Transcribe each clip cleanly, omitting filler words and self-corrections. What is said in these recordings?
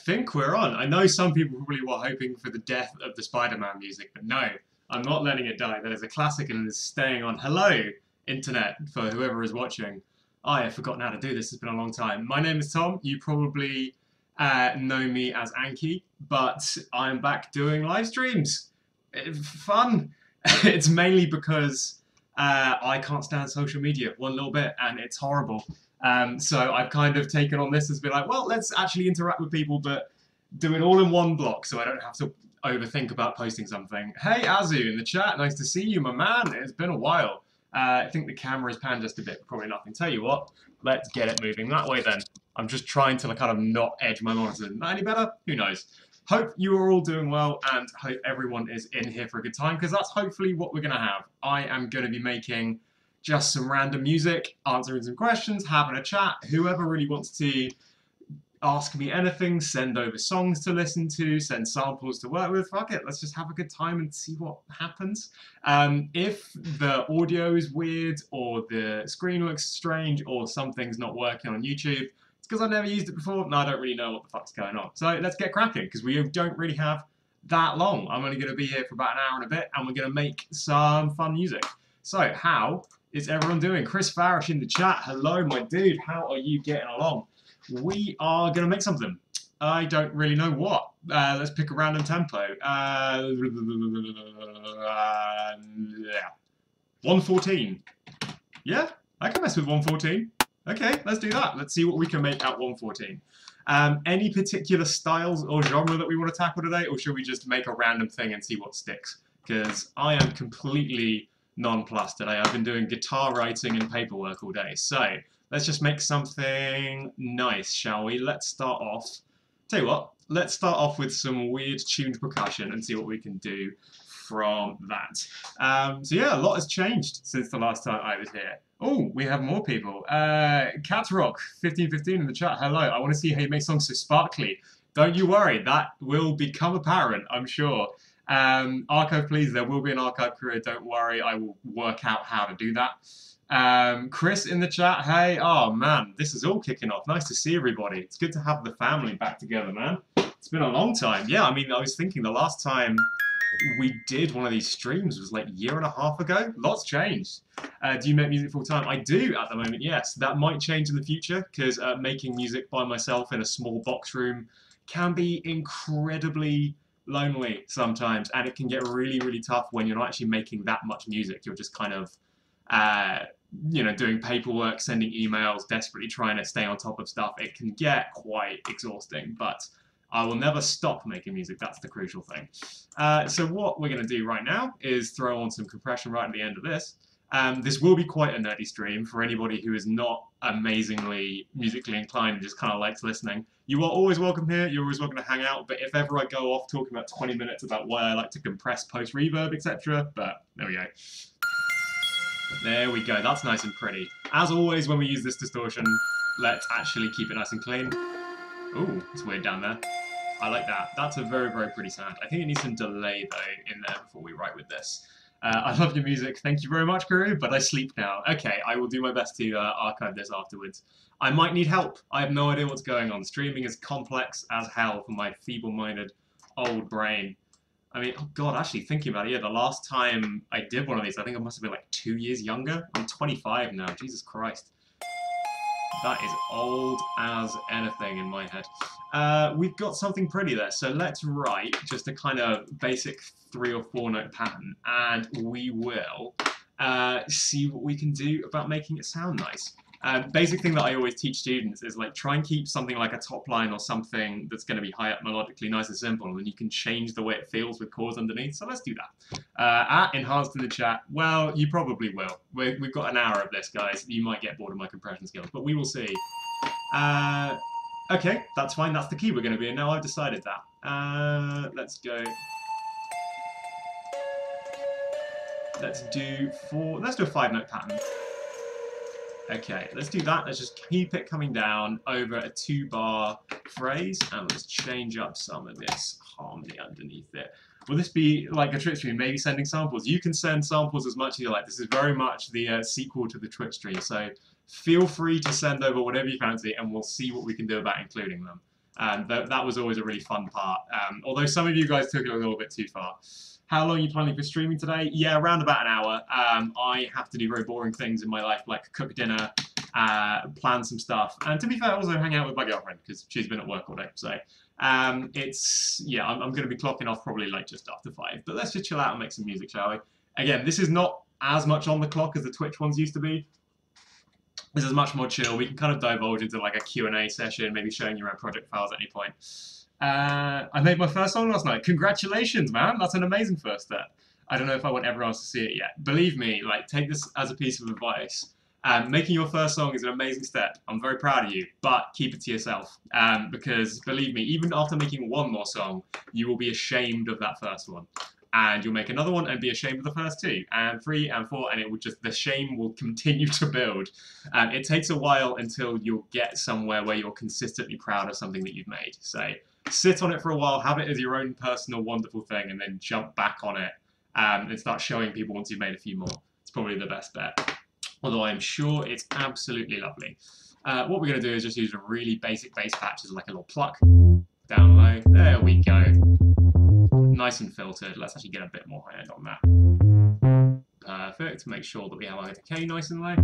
think we're on. I know some people probably were hoping for the death of the Spider-Man music, but no, I'm not letting it die. That is a classic and it is staying on. Hello, Internet, for whoever is watching. I have forgotten how to do this. It's been a long time. My name is Tom. You probably know me as Anki, but I'm back doing live streams. Fun. It's mainly because I can't stand social media one little bit, and it's horrible. So I've kind of taken on this as being like, well, let's actually interact with people, but do it all in one block so I don't have to overthink about posting something. Hey, Azu in the chat, nice to see you, my man. It's been a while. I think the camera's panned just a bit, but probably nothing. Tell you what, let's get it moving that way then. I'm just trying to kind of not edge my monitor. Not any better? Who knows? Hope you are all doing well and hope everyone is in here for a good time because that's hopefully what we're going to have. I am going to be making just some random music, answering some questions, having a chat. Whoever really wants to ask me anything, send over songs to listen to, send samples to work with, fuck it, let's just have a good time and see what happens. If the audio is weird or the screen looks strange or something's not working on YouTube, it's because I've never used it before and I don't really know what the fuck's going on. So let's get cracking because we don't really have that long. I'm only going to be here for about an hour and a bit and we're going to make some fun music. So how is everyone doing? Chris Farish in the chat. Hello, my dude. How are you getting along? We are going to make something. I don't really know what. Let's pick a random tempo. 114. Yeah, I can mess with 114. Okay, let's do that. Let's see what we can make at 114. Any particular styles or genre that we want to tackle today, or should we just make a random thing and see what sticks? Because I am completely nonplussed today. I've been doing guitar writing and paperwork all day. So let's just make something nice, shall we? Let's start off. Tell you what, let's start off with some weird tuned percussion and see what we can do from that. So yeah, a lot has changed since the last time I was here. Oh, we have more people. Catrock 1515 in the chat. Hello. I want to see how you make songs so sparkly. Don't you worry, that will become apparent, I'm sure. Archive, please. There will be an archive career. Don't worry. I will work out how to do that. Chris in the chat. Hey. Oh, man. This is all kicking off. Nice to see everybody. It's good to have the family back together, man. It's been a long time. Yeah, I mean, I was thinking the last time we did one of these streams was like a year and a half ago. Lots changed. Do you make music full time? I do at the moment, yes. That might change in the future because making music by myself in a small box room can be incredibly lonely sometimes, and it can get really, really tough when you're not actually making that much music. You're just kind of, you know, doing paperwork, sending emails, desperately trying to stay on top of stuff. It can get quite exhausting, but I will never stop making music. That's the crucial thing. So what we're going to do right now is throw on some compression right at the end of this. This will be quite a nerdy stream for anybody who is not amazingly musically inclined and just kind of likes listening. You are always welcome here. You're always welcome to hang out. But if ever I go off talking about 20 minutes about why I like to compress post-reverb, etc., but there we go. There we go. That's nice and pretty. As always, when we use this distortion, let's actually keep it nice and clean. Ooh, it's weird down there. I like that. That's a very, very pretty sound. I think it needs some delay, though, in there before we write with this. I love your music. Thank you very much, Guru, but I sleep now. Okay, I will do my best to archive this afterwards. I might need help. I have no idea what's going on. Streaming is complex as hell for my feeble-minded old brain. I mean, oh God, actually thinking about it, yeah, the last time I did one of these, I think I must have been like 2 years younger. I'm 25 now, Jesus Christ. That is old as anything in my head. We've got something pretty there, so let's write just a kind of basic 3 or 4 note pattern, and we will see what we can do about making it sound nice. Basic thing that I always teach students is like try and keep something like a top line or something that's going to be high up melodically nice and simple, and then you can change the way it feels with chords underneath. So let's do that. At enhanced in the chat, well, you probably will. We've got an hour of this, guys. You might get bored of my compression skills, but we will see. Okay, that's fine. That's the key we're going to be in. Now I've decided that. Let's go. Let's do a 5 note pattern. Okay, let's do that. Let's just keep it coming down over a 2-bar phrase, and let's change up some of this harmony underneath it. Will this be like a Twitch stream, maybe sending samples? You can send samples as much as you like. This is very much the sequel to the Twitch stream, so feel free to send over whatever you fancy, and we'll see what we can do about including them. That was always a really fun part. Although some of you guys took it a little bit too far. How long are you planning for streaming today? Yeah, around about an hour. I have to do very boring things in my life, like cook dinner, plan some stuff, and to be fair, also hang out with my girlfriend because she's been at work all day. So I'm going to be clocking off probably like just after 5. But let's just chill out and make some music, shall we? Again, this is not as much on the clock as the Twitch ones used to be. This is much more chill. We can kind of divulge into like a Q&A session, maybe showing your own project files at any point. I made my first song last night. Congratulations, man. That's an amazing first step. I don't know if I want everyone else to see it yet. Believe me, like, take this as a piece of advice. Making your first song is an amazing step. I'm very proud of you, but keep it to yourself. Because believe me, even after making one more song, you will be ashamed of that first one. And you'll make another one and be ashamed of the first 2, and 3, and 4, and it will just, the shame will continue to build. It takes a while until you'll get somewhere where you're consistently proud of something that you've made. So sit on it for a while, have it as your own personal wonderful thing, and then jump back on it and start showing people once you've made a few more. It's probably the best bet. Although I'm sure it's absolutely lovely. What we're going to do is just use a really basic bass patch as like a little pluck. Down low. There we go. Nice and filtered. Let's actually get a bit more high end on that. Perfect. Make sure that we have our decay nice and low.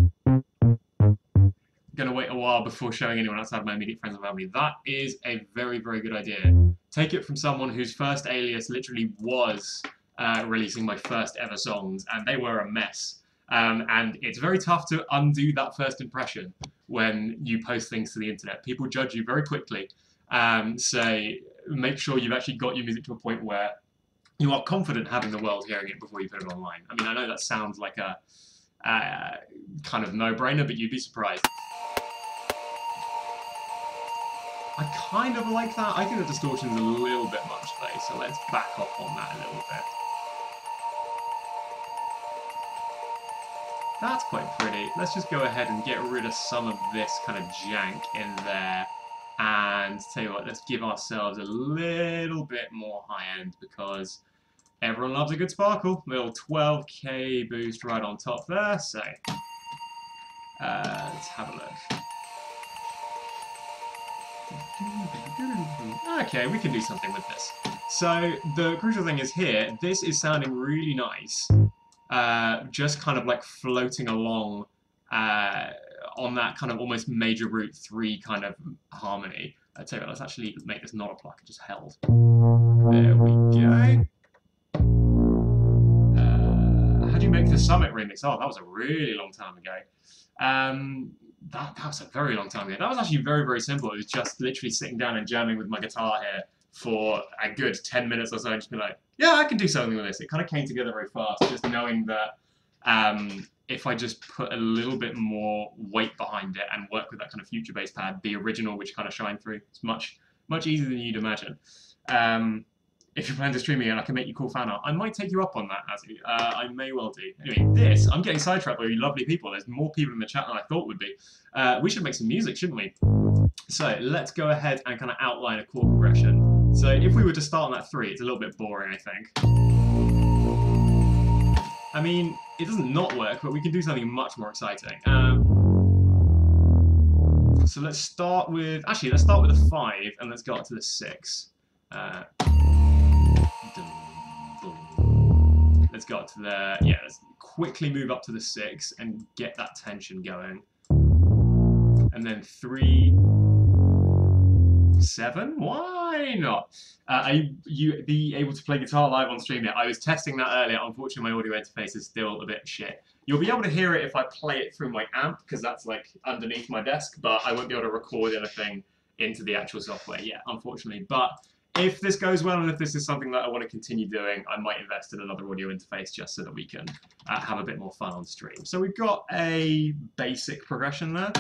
Gonna wait a while before showing anyone outside my immediate friends and family. That is a very, very good idea. Take it from someone whose first alias literally was releasing my first ever songs, and they were a mess. And it's very tough to undo that first impression when you post things to the internet. People judge you very quickly. So make sure you've actually got your music to a point where you are confident having the world hearing it before you put it online. I mean, I know that sounds like a kind of no-brainer, but you'd be surprised. I kind of like that. I think the distortion's a little bit much though, so let's back off on that a little bit. That's quite pretty. Let's just go ahead and get rid of some of this kind of jank in there. And tell you what, let's give ourselves a little bit more high-end because everyone loves a good sparkle. Little 12K boost right on top there, so let's have a look. Okay, we can do something with this. So the crucial thing is here, this is sounding really nice, just kind of like floating along on that kind of almost major root 3 kind of harmony. I tell you what, let's actually make this not a pluck, just held. There we go. How do you make the Summit remix? Oh, that was a really long time ago. That was a very long time ago. That was actually very, very simple. It was just literally sitting down and jamming with my guitar here for a good 10 minutes or so and just be like, yeah, I can do something with this. It kind of came together very fast, just knowing that if I just put a little bit more weight behind it and work with that kind of future bass pad, the original which kind of shined through, it's much easier than you'd imagine. If you plan to stream me and I can make you cool fan art, I might take you up on that, Azzy. I may well do. Anyway, I'm getting sidetracked by you lovely people. There's more people in the chat than I thought would be. We should make some music, shouldn't we? So let's go ahead and kind of outline a chord progression. So if we were to start on that 3, it's a little bit boring, I think. I mean, it doesn't not work, but we can do something much more exciting. So let's start with, actually, let's start with a 5 and let's go up to the 6. Let's go up to the, yeah, let's quickly move up to the 6 and get that tension going. And then 3, 7, why not? Are you be able to play guitar live on stream yet? I was testing that earlier. Unfortunately, my audio interface is still a bit shit. You'll be able to hear it if I play it through my amp, because that's like underneath my desk, but I won't be able to record anything into the actual software yet, unfortunately. But if this goes well and if this is something that I want to continue doing, I might invest in another audio interface just so that we can have a bit more fun on stream. So we've got a basic progression there.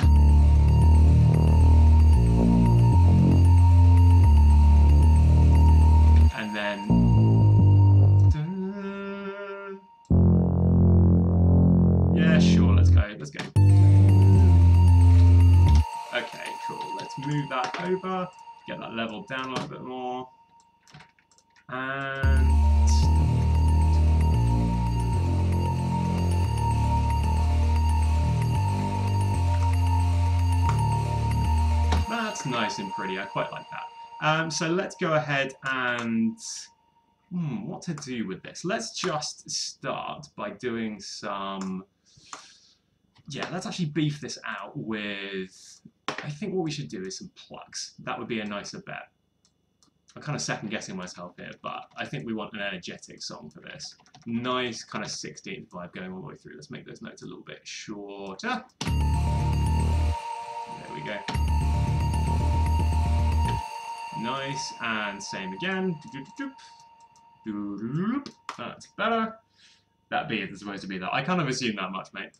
And then yeah, sure, let's go. Okay, cool. Let's move that over, get that level down a little bit more. And that's nice and pretty. I quite like that. So let's go ahead and what to do with this? Let's just start by doing some. Yeah, let's actually beef this out with. I think what we should do is some plucks. That would be a nicer bet. I'm kind of second guessing myself here, but I think we want an energetic song for this. Nice kind of 16th vibe going all the way through. Let's make those notes a little bit shorter. There we go. Nice, and same again. That's better. That B is supposed to be that. I kind of assumed that much, mate.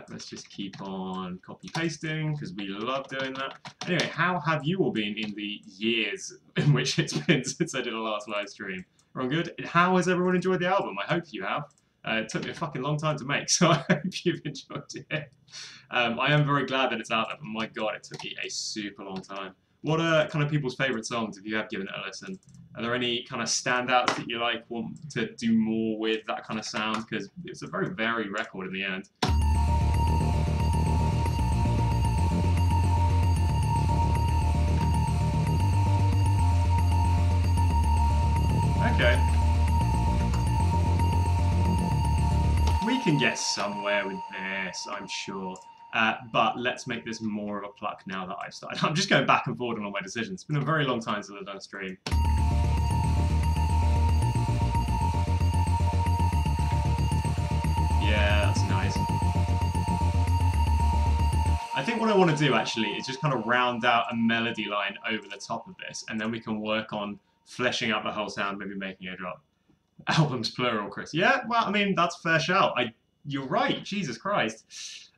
Let's just keep on copy pasting because we love doing that. Anyway, how have you all been in the years in which it's been since I did a last live stream? Everyone good? How has everyone enjoyed the album? I hope you have. It took me a fucking long time to make, so I hope you've enjoyed it. I am very glad that it's out there, but my god, it took me a super long time. What are kind of people's favourite songs if you have given it a listen? Are there any kind of standouts that you like, want to do more with that kind of sound? Because it's a very varied record in the end. Okay. We can get somewhere with this, I'm sure. But let's make this more of a pluck now that I've started. I'm just going back and forward on all my decisions. It's been a very long time since I've done a stream. Yeah, that's nice. I think what I want to do actually is just kind of round out a melody line over the top of this, and then we can work on fleshing out the whole sound, maybe making a drop. Albums plural, Chris. Yeah, well, I mean, that's fair shout. You're right, Jesus Christ.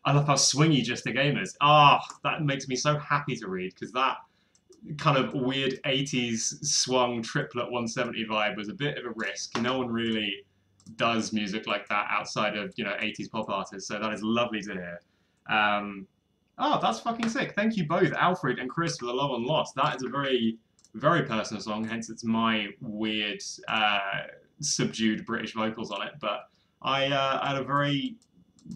I love how swingy Just a Game is. That makes me so happy to read, because that kind of weird 80s swung triplet 170 vibe was a bit of a risk. No one really does music like that outside of, 80s pop artists, so that is lovely to hear. That's fucking sick. Thank you both, Alfred and Chris, for the love and loss. That is a very, very personal song, hence it's my weird, subdued British vocals on it, but I had a very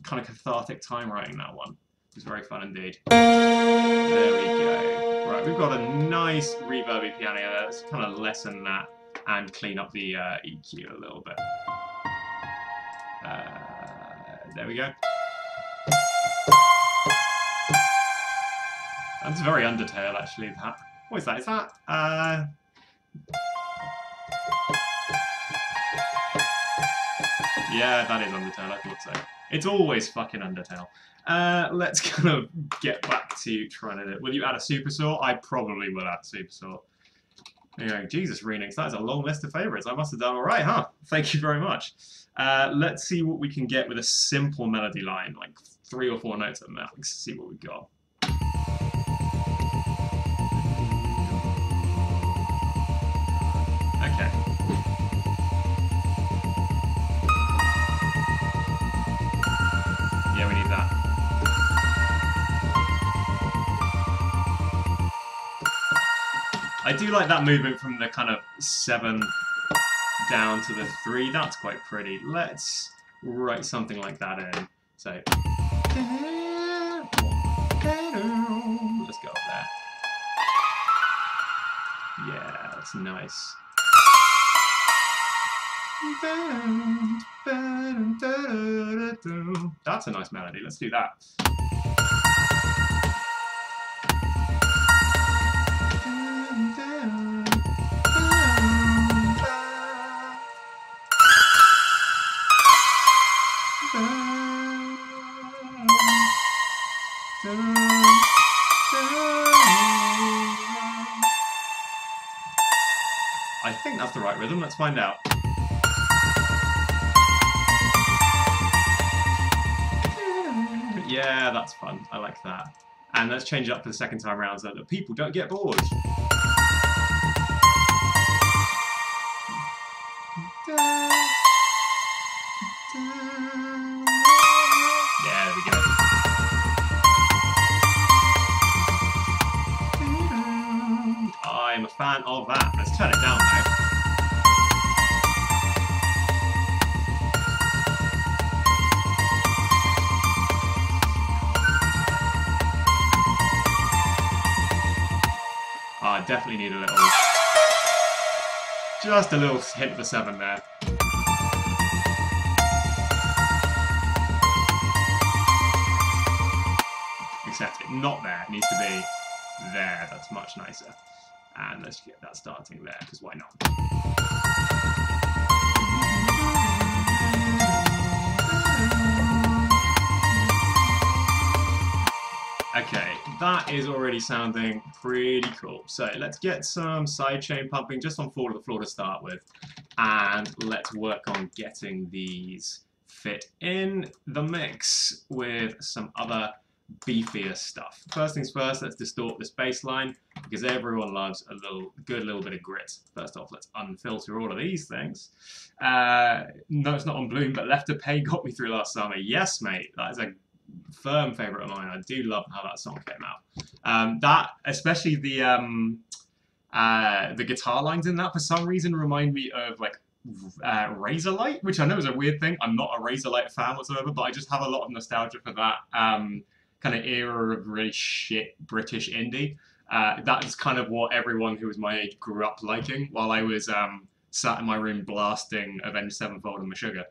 kind of cathartic time writing that one. It was very fun indeed. There we go. Right, we've got a nice reverby piano there. Let's kind of lessen that and clean up the EQ a little bit. There we go. That's very Undertale, actually. What is that? Is that? Yeah, that is Undertale. I thought so. It's always fucking Undertale. Let's kind of get back to trying to do it. Will you add a super saw? I probably will add a super saw. Jesus, Renix, that is a long list of favourites. I must have done all right, huh? Thank you very much. Let's see what we can get with a simple melody line, like 3 or 4 notes at max. See what we've got. Okay. Yeah, we need that. I do like that movement from the kind of 7 down to the 3. That's quite pretty. Let's write something like that in. So, let's go up there. Yeah, that's nice. That's a nice melody. Let's do that. I think that's the right rhythm. Let's find out. Yeah, that's fun. I like that. And let's change it up for the second time around so that people don't get bored. Yeah, there we go. I'm a fan of that. Let's turn it down now. definitely need a little, just a little hit of the 7 there. Except it not there, it needs to be there. That's much nicer. And let's get that starting there, because why not? Okay, that is already sounding pretty cool. So let's get some sidechain pumping just on 4 to the floor to start with. And let's work on getting these fit in the mix with some other beefier stuff. First things first, let's distort this bass line because everyone loves a good little bit of grit. First off, let's unfilter all of these things. No, it's not on Bloom, but Left to Pay got me through last summer. Yes, mate, that is a firm favourite of mine. I do love how that song came out. That, especially the guitar lines in that, for some reason, remind me of like Razorlight, which I know is a weird thing. I'm not a Razorlight fan whatsoever, but I just have a lot of nostalgia for that kind of era of really shit British indie. That's kind of what everyone who was my age grew up liking while I was sat in my room blasting Avenged Sevenfold and Meshuggah.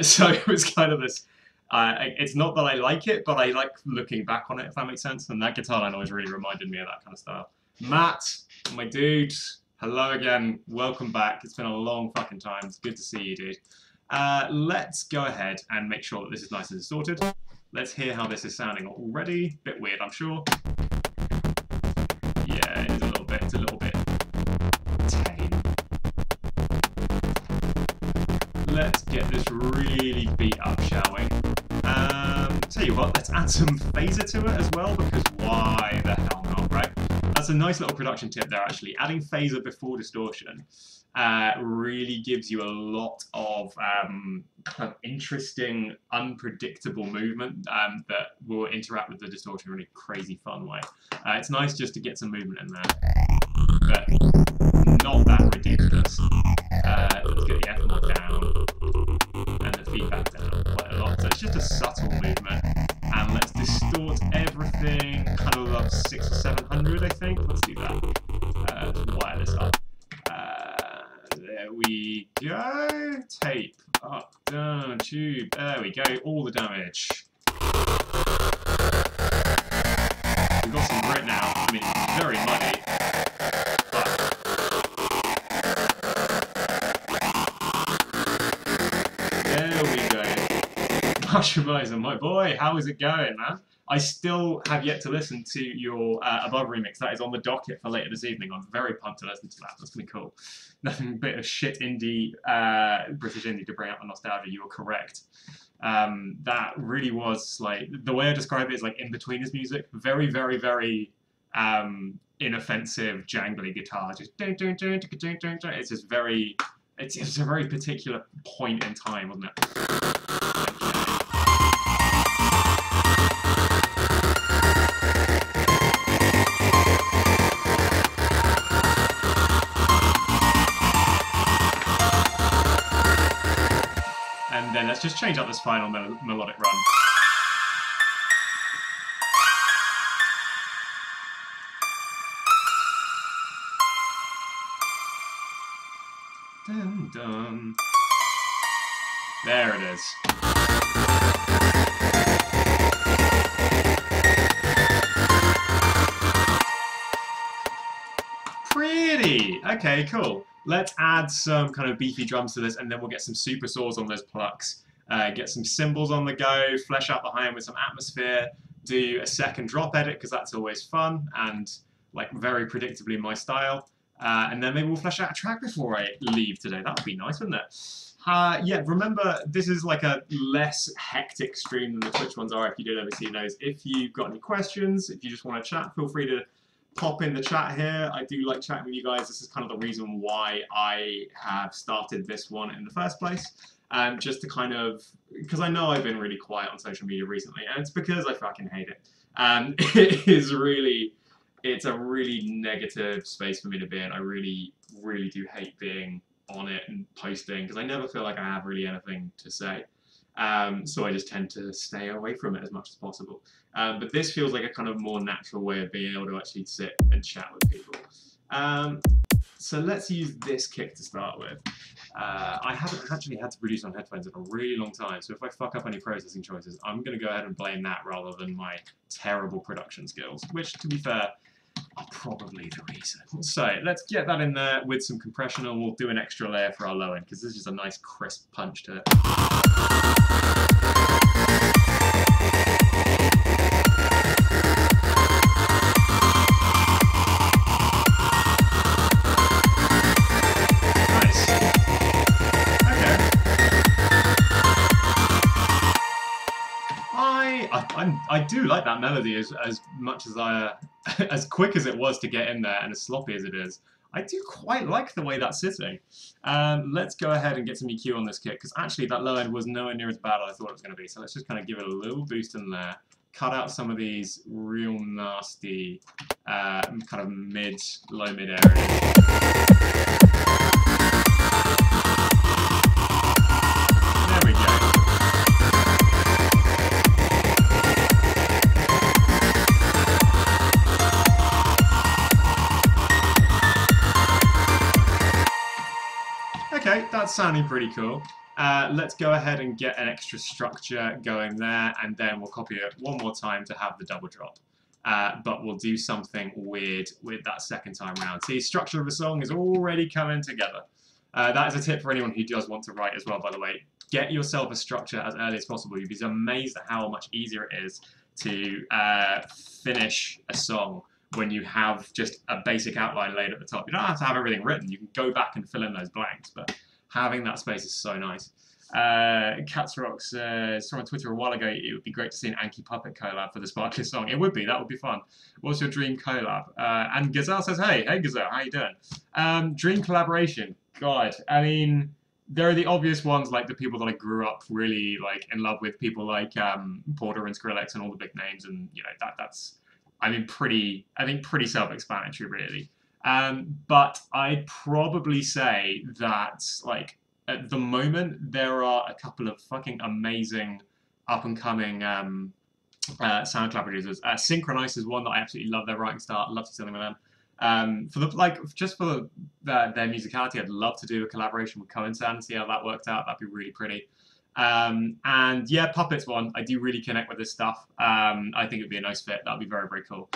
So it was kind of this. It's not that I like it, but I like looking back on it, if that makes sense. And that guitar line always really reminded me of that kind of style. Matt, my dude, hello again. Welcome back. It's been a long fucking time. It's good to see you, dude. Let's go ahead and make sure that this is nice and distorted. Let's hear how this is sounding already. Bit weird, I'm sure. Yeah, it is a little bit. It's a little bit tame. Let's get this really beat up, shall we? Tell you what, let's add some phaser to it as well, because why the hell not, right? That's a nice little production tip there, actually. Adding phaser before distortion really gives you a lot of kind of interesting, unpredictable movement that will interact with the distortion in a really crazy, fun way. It's nice just to get some movement in there, but not that ridiculous. Let's get the F mod down and the feedback down quite a lot. So it's just a subtle movement, and let's distort everything kind of up 600 or 700, I think. Let's do that. Let's wire this up. There we go. Tape up, down, tube. There we go. All the damage. We've got some grit now. I mean, it's very muddy. There we go. Mushroom, my boy, how is it going, man? I still have yet to listen to your Above remix. That is on the docket for later this evening. I'm very pumped to listen to that. That's going to be cool. Nothing bit of shit indie, British indie to bring out the nostalgia. You were correct. That really was, like, the way I describe it is like in-betweeners music. Very, very, very inoffensive, jangly guitar. Just it's just very, it's a very particular point in time, wasn't it? And then let's just change up this final melodic run. Dun, dun. There it is. Pretty! Okay, cool. Let's add some kind of beefy drums to this, and then we'll get some super saws on those plucks. Get some cymbals on the go, flesh out the high end with some atmosphere, do a second drop edit, because that's always fun, and like very predictably my style. And then maybe we'll flesh out a track before I leave today. That would be nice, wouldn't it? Yeah, remember, this is like a less hectic stream than the Twitch ones are, if you did ever see those. If you've got any questions, if you just want to chat, feel free to pop in the chat here. I do like chatting with you guys. This is kind of the reason why I have started this one in the first place. Just to kind of, because I know I've been really quiet on social media recently, and it's because I fucking hate it. It is really, it's a really negative space for me to be in. I really, really do hate being on it and posting, because I never feel like I have really anything to say. So I just tend to stay away from it as much as possible. But this feels like a kind of more natural way of being able to actually sit and chat with people. So let's use this kick to start with. I haven't actually had to produce on headphones in a really long time, so if I fuck up any processing choices, I'm going to go ahead and blame that rather than my terrible production skills, which, to be fair, are probably the reason. So let's get that in there with some compression, and we'll do an extra layer for our low end, because this is just a nice crisp punch to it. I do like that melody as much as as quick as it was to get in there and as sloppy as it is. I do quite like the way that's sitting. Let's go ahead and get some EQ on this kick, because actually that low end was nowhere near as bad as I thought it was going to be. So let's just kind of give it a little boost in there, cut out some of these real nasty kind of low mid areas. There we go. Okay, that's sounding pretty cool. Let's go ahead and get an extra structure going there, and then we'll copy it one more time to have the double drop. But we'll do something weird with that second time round. See, structure of the song is already coming together. That is a tip for anyone who does want to write as well, by the way. Get yourself a structure as early as possible. You'll be amazed at how much easier it is to finish a song when you have just a basic outline laid at the top. You don't have to have everything written. You can go back and fill in those blanks, but having that space is so nice. Cats Rocks saw on Twitter a while ago, it would be great to see an Anki Puppet collab for the Sparkly song. It would be, that would be fun. What's your dream collab? And Gazelle says, hey Gazelle, how you doing? Dream collaboration, God, I mean, there are the obvious ones, like the people that I grew up really like in love with, people like Porter and Skrillex and all the big names, and you know that's I think pretty self-explanatory, really. But I'd probably say that, like, at the moment, there are a couple of fucking amazing up-and-coming sound collaborators. Synchronize is one that I absolutely love their writing style. I'd love to see something with them. For their musicality, I'd love to do a collaboration with Cohensan and see how that worked out. That'd be really pretty. And yeah, Puppet's one. I do really connect with this stuff. I think it'd be a nice fit. That'd be very, very cool.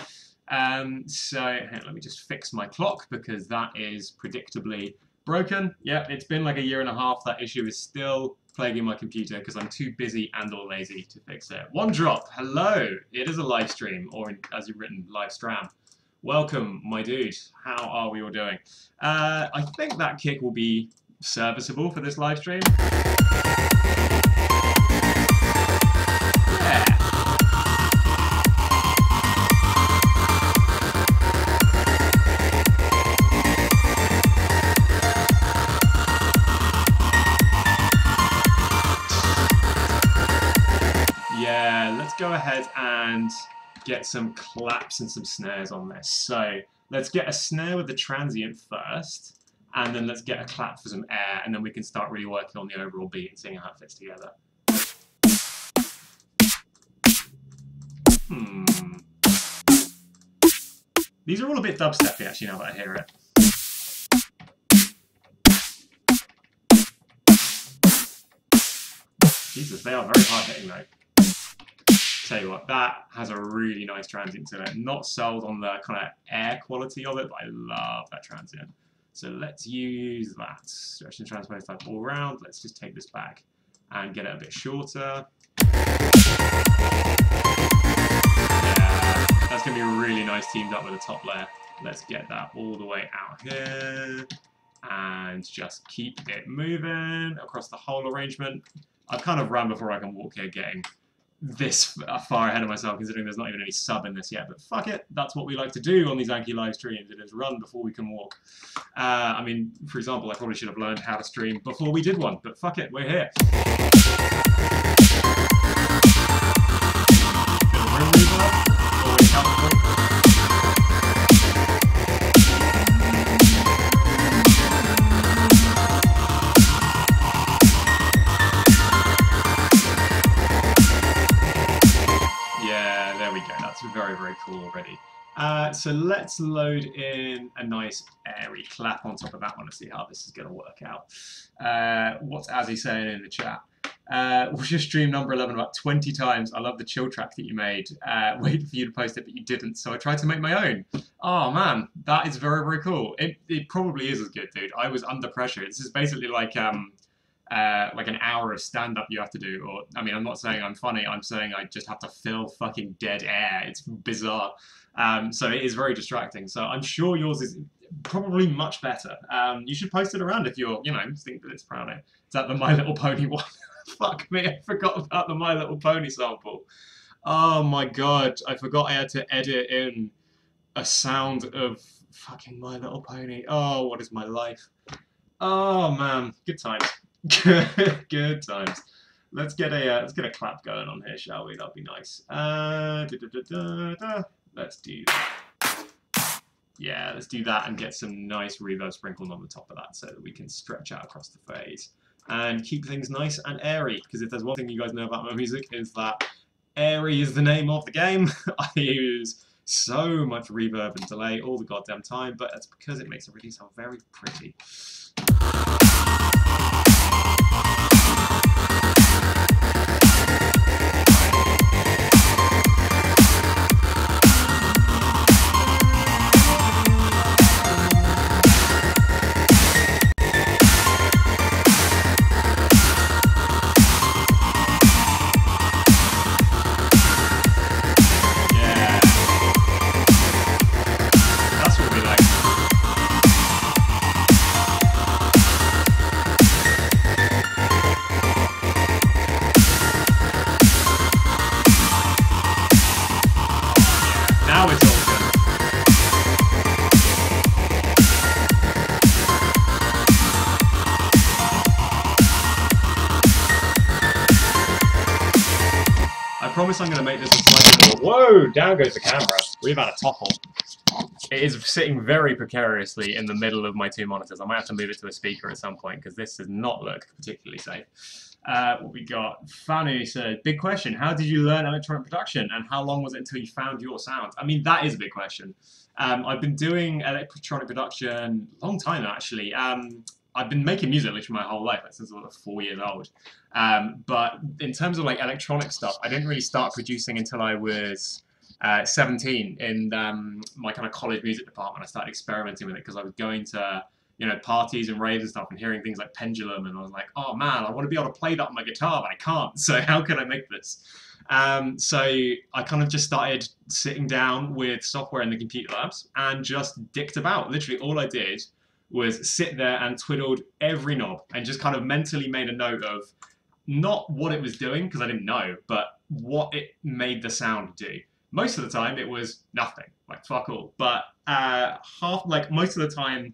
So let me just fix my clock, because that is predictably broken. Yeah, it's been like a year and a half. That issue is still plaguing my computer because I'm too busy and or lazy to fix it. One Drop, hello. It is a live stream, or as you've written, live stram. Welcome, my dude. How are we all doing? I think that kick will be serviceable for this live stream. Go ahead and get some claps and some snares on this. So let's get a snare with the transient first, and then let's get a clap for some air, and then we can start really working on the overall beat and seeing how it fits together. These are all a bit dubsteppy actually now that I hear it. Jesus, they are very hard hitting though. Tell you what, that has a really nice transient to it. Not sold on the kind of air quality of it, but I love that transient. So let's use that. Stretch and transpose type all around. Let's just take this back and get it a bit shorter. Yeah, that's going to be really nice teamed up with the top layer. Let's get that all the way out here and just keep it moving across the whole arrangement. I've kind of run before I can walk here, getting this far ahead of myself, considering there's not even any sub in this yet, but fuck it, that's what we like to do on these Anki live streams. It is run before we can walk. I mean, for example, I probably should have learned how to stream before we did one, but fuck it, we're here. Very, very cool already. So let's load in a nice airy clap on top of that one to see how this is going to work out. What's Azzy saying in the chat? Was your stream number 11 about 20 times? I love the chill track that you made. Waited for you to post it, but you didn't, so I tried to make my own. Oh man, that is very, very cool. It probably is as good, dude. I was under pressure. This is basically like an hour of stand-up you have to do. Or, I mean, I'm not saying I'm funny. I'm saying I just have to fill fucking dead air. It's bizarre. So it is very distracting. So I'm sure yours is probably much better. You should post it around if you're, think that it's proud of. Is that the My Little Pony one? Fuck me, I forgot about the My Little Pony sample. Oh my god, I forgot I had to edit in a sound of fucking My Little Pony. Oh, what is my life? Oh man, good times. Good times. Let's get a clap going on here, shall we? That'd be nice. Let's do that. Yeah, let's do that and get some nice reverb sprinkled on the top of that so that we can stretch out across the phase and keep things nice and airy. Because if there's one thing you guys know about my music is that airy is the name of the game. I use so much reverb and delay all the goddamn time, but it's because it makes everything sound very pretty. I promise I'm going to make this a slightly more... Whoa! Down goes the camera. We've had a topple. It is sitting very precariously in the middle of my two monitors. I might have to move it to a speaker at some point because this does not look particularly safe. What we got? Fanu said, big question. How did you learn electronic production and how long was it until you found your sound? I mean, that is a big question. I've been doing electronic production a long time, actually. I've been making music literally my whole life, like, since I was 4 years old. But in terms of like electronic stuff, I didn't really start producing until I was 17 in my kind of college music department. I started experimenting with it because I was going to parties and raves and stuff and hearing things like Pendulum, and I was like, oh man, I want to be able to play that on my guitar, but I can't. So how can I make this? So I kind of just started sitting down with software in the computer labs and just dicked about. Literally all I did was sit there and twiddled every knob and just kind of mentally made a note of not what it was doing, because I didn't know, but what it made the sound do. Most of the time it was nothing, like fuck all. But most of the time,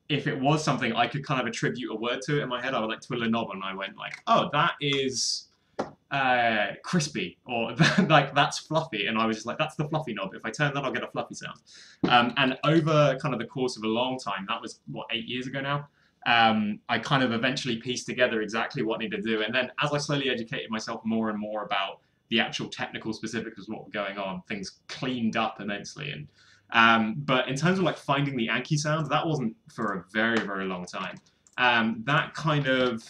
if it was something I could kind of attribute a word to it in my head, I would like twiddle a knob and I went like, oh, that is crispy, or like that's fluffy, and I was just like, that's the fluffy knob. If I turn that, I'll get a fluffy sound. And over kind of the course of a long time, that was what, 8 years ago now, I kind of eventually pieced together exactly what I needed to do. And then as I slowly educated myself more and more about the actual technical specifics of what was going on, things cleaned up immensely. And but in terms of like finding the Anki sound, that wasn't for a very, very long time. That kind of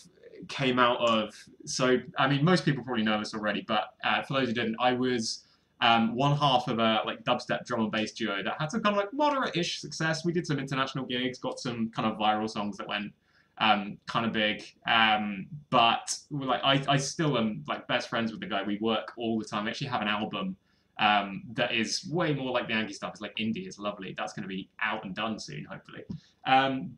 came out of, so I mean most people probably know this already, but for those who didn't, I was one half of a like dubstep drum and bass duo that had some kind of like moderate-ish success. We did some international gigs, got some kind of viral songs that went kind of big, but like I still am like best friends with the guy. We work all the time. We actually have an album that is way more like the Anki stuff. It's like indie. It's lovely. That's going to be out and done soon, hopefully.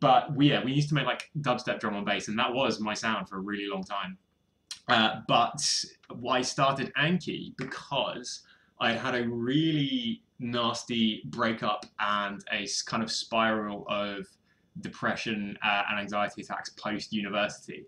But we used to make like dubstep drum and bass, and that was my sound for a really long time. But I started Anki because I had a really nasty breakup and a kind of spiral of depression and anxiety attacks post-university,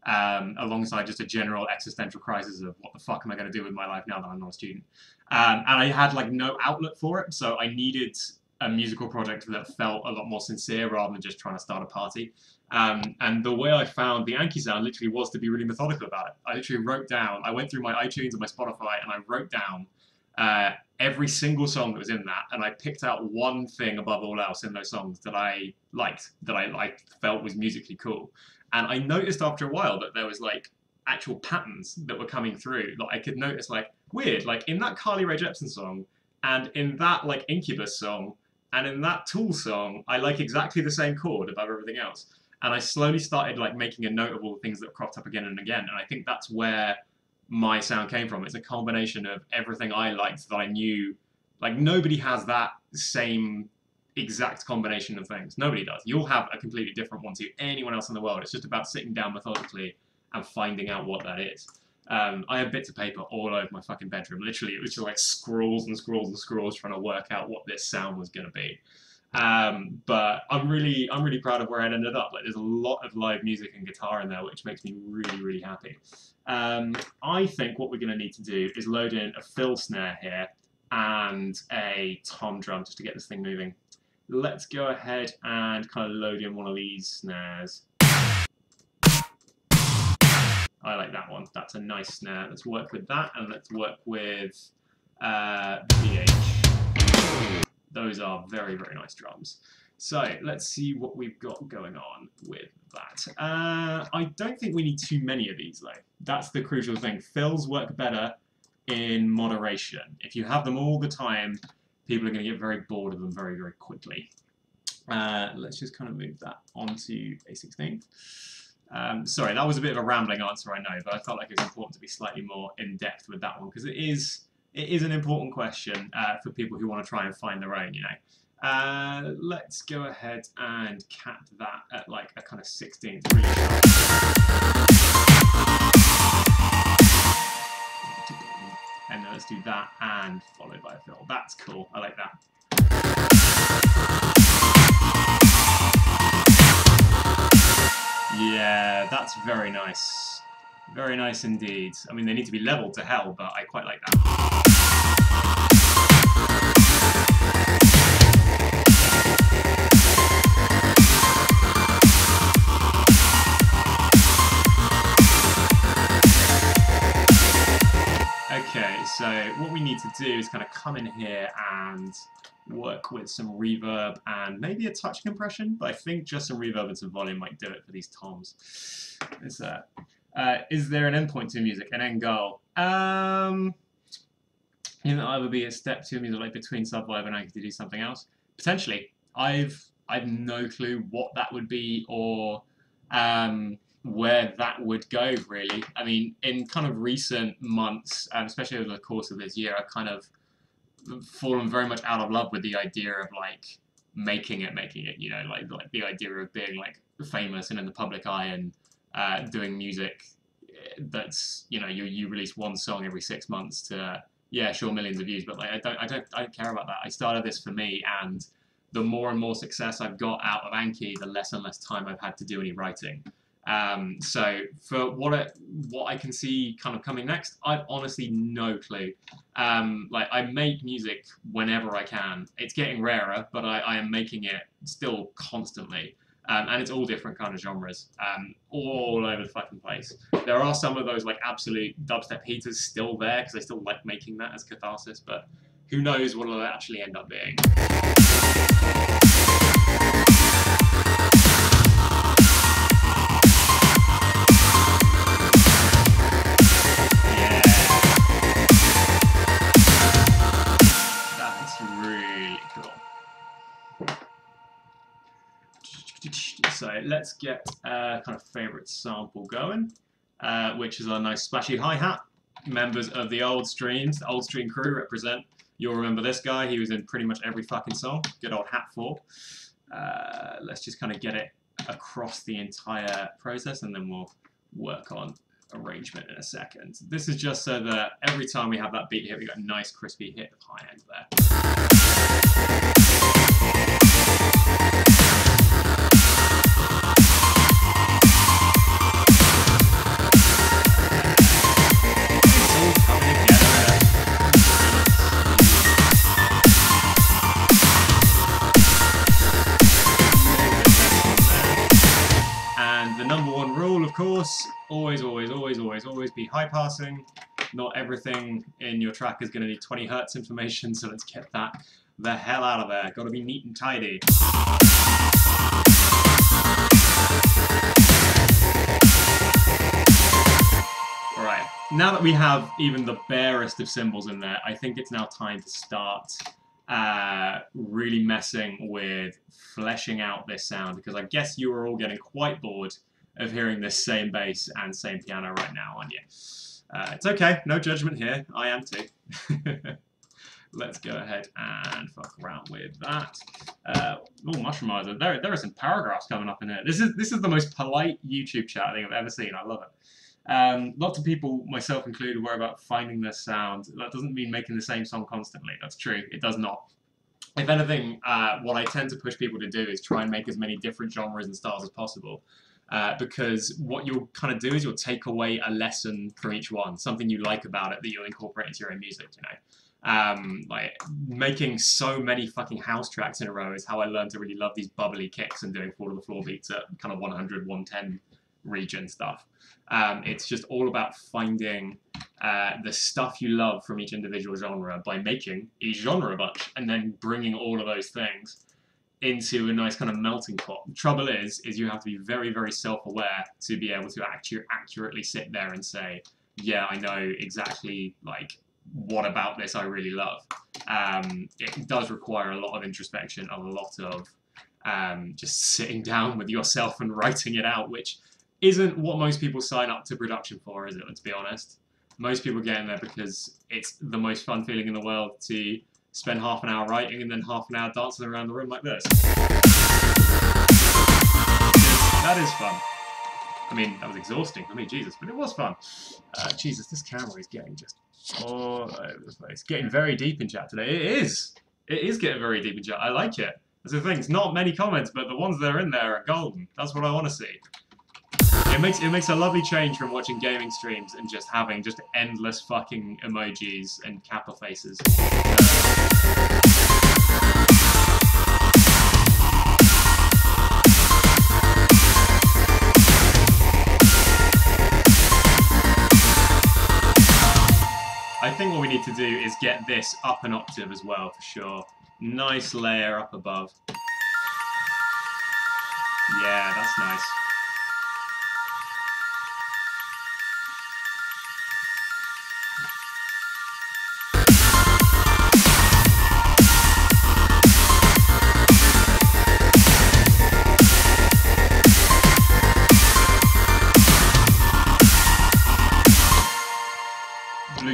alongside just a general existential crisis of what the fuck am I going to do with my life now that I'm not a student. And I had like no outlet for it, so I needed a musical project that felt a lot more sincere rather than just trying to start a party. And the way I found the Anki sound literally was to be really methodical about it. I literally wrote down, I went through my iTunes and my Spotify and I wrote down every single song that was in that, and I picked out one thing above all else in those songs that I liked, that I felt was musically cool. And I noticed after a while that there was like actual patterns that were coming through. Like I could notice like, weird, like in that Carly Rae Jepsen song, and in that like Incubus song, and in that Tool song, I like exactly the same chord above everything else. And I slowly started like making a note of all the things that cropped up again and again. And I think that's where my sound came from. It's a combination of everything I liked that I knew. Like nobody has that same exact combination of things. Nobody does. You'll have a completely different one to anyone else in the world. It's just about sitting down methodically and finding out what that is. I had bits of paper all over my fucking bedroom. Literally, it was just like scrawls and scrawls and scrawls trying to work out what this sound was going to be. But I'm really proud of where it ended up. Like, there's a lot of live music and guitar in there, which makes me really happy. I think what we're going to need to do is load in a fill snare here and a tom drum just to get this thing moving. Let's go ahead and kind of load in one of these snares. I like that one. That's a nice snare. Let's work with that, and let's work with VH. Those are very nice drums. So let's see what we've got going on with that. I don't think we need too many of these though. That's the crucial thing. Fills work better in moderation. If you have them all the time, people are going to get very bored of them very quickly. Let's just kind of move that onto A16. Sorry, that was a bit of a rambling answer, I know, but I felt like it was important to be slightly more in-depth with that one, because it is an important question for people who want to try and find their own, you know. Let's go ahead and cap that at like a kind of 16th. Really sharp. And then let's do that and followed by a fill. That's cool. I like that. Yeah, that's very nice. Very nice indeed. I mean, they need to be leveled to hell, but I quite like that. Okay, so what we need to do is kind of come in here and work with some reverb and maybe a touch compression, but I think just some reverb and some volume might do it for these toms. Is there an endpoint to music, an end goal? Can it either be a step to music, like between Sub-Vibe and Anki to do something else? Potentially. I've no clue what that would be or where that would go, really. I mean, in kind of recent months, especially over the course of this year, I've kind of fallen very much out of love with the idea of like making it, you know, like the idea of being like famous and in the public eye and doing music that's, you know, you release one song every 6 months to, yeah, sure, millions of views, but like I don't care about that. I started this for me, and the more and more success I've got out of Anki, the less and less time I've had to do any writing. So for what I can see kind of coming next, I've honestly no clue. Like, I make music whenever I can. It's getting rarer, but I am making it still constantly. And it's all different kind of genres, all over the fucking place. There are some of those like absolute dubstep heaters still there, because I still like making that as catharsis, but who knows what it'll actually end up being. So let's get a kind of favourite sample going, which is our nice splashy hi-hat. Members of the old streams, the old stream crew represent. You'll remember this guy, he was in pretty much every fucking song. Good old Hat 4. Let's just kind of get it across the entire process, and then we'll work on arrangement in a second. This is just so that every time we have that beat hit, we got a nice crispy hit of high end there. And the number one rule, of course, always be high passing Not everything in your track is going to need 20 hertz information, so let's get that the hell out of there. Got to be neat and tidy. Alright, now that we have even the barest of cymbals in there, I think it's now time to start really messing with fleshing out this sound, because I guess you are all getting quite bored of hearing this same bass and same piano right now, aren't you? It's okay, no judgment here, I am too. Let's go ahead and fuck around with that. Oh, Mushroomizer, there are some paragraphs coming up in here. This is the most polite YouTube chat I think I've ever seen, I love it. Lots of people, myself included, worry about finding their sound. That doesn't mean making the same song constantly. That's true. It does not. If anything, what I tend to push people to do is try and make as many different genres and styles as possible. Because what you'll kind of do is you'll take away a lesson from each one, something you like about it that you'll incorporate into your own music, you know. Like making so many fucking house tracks in a row is how I learned to really love these bubbly kicks and doing 4-to-the-floor beats at kind of 100, 110 region stuff. It's just all about finding the stuff you love from each individual genre by making each genre a bunch and then bringing all of those things into a nice kind of melting pot. The trouble is you have to be very, very self-aware to be able to accurately sit there and say, yeah, I know exactly like what about this I really love. It does require a lot of introspection, a lot of just sitting down with yourself and writing it out, which isn't what most people sign up to production for, is it? Let's be honest. Most people get in there because it's the most fun feeling in the world to spend half an hour writing and then half an hour dancing around the room like this. That is fun. I mean, that was exhausting for me, Jesus, but it was fun. Jesus, this camera is getting just all over the place. Getting very deep in chat today. It is. It is getting very deep in chat. I like it. That's the thing. It's not many comments, but the ones that are in there are golden. That's what I want to see. It makes a lovely change from watching gaming streams and just having just endless fucking emojis and capital faces. I think what we need to do is get this up an octave as well, for sure. Nice layer up above. Yeah, that's nice.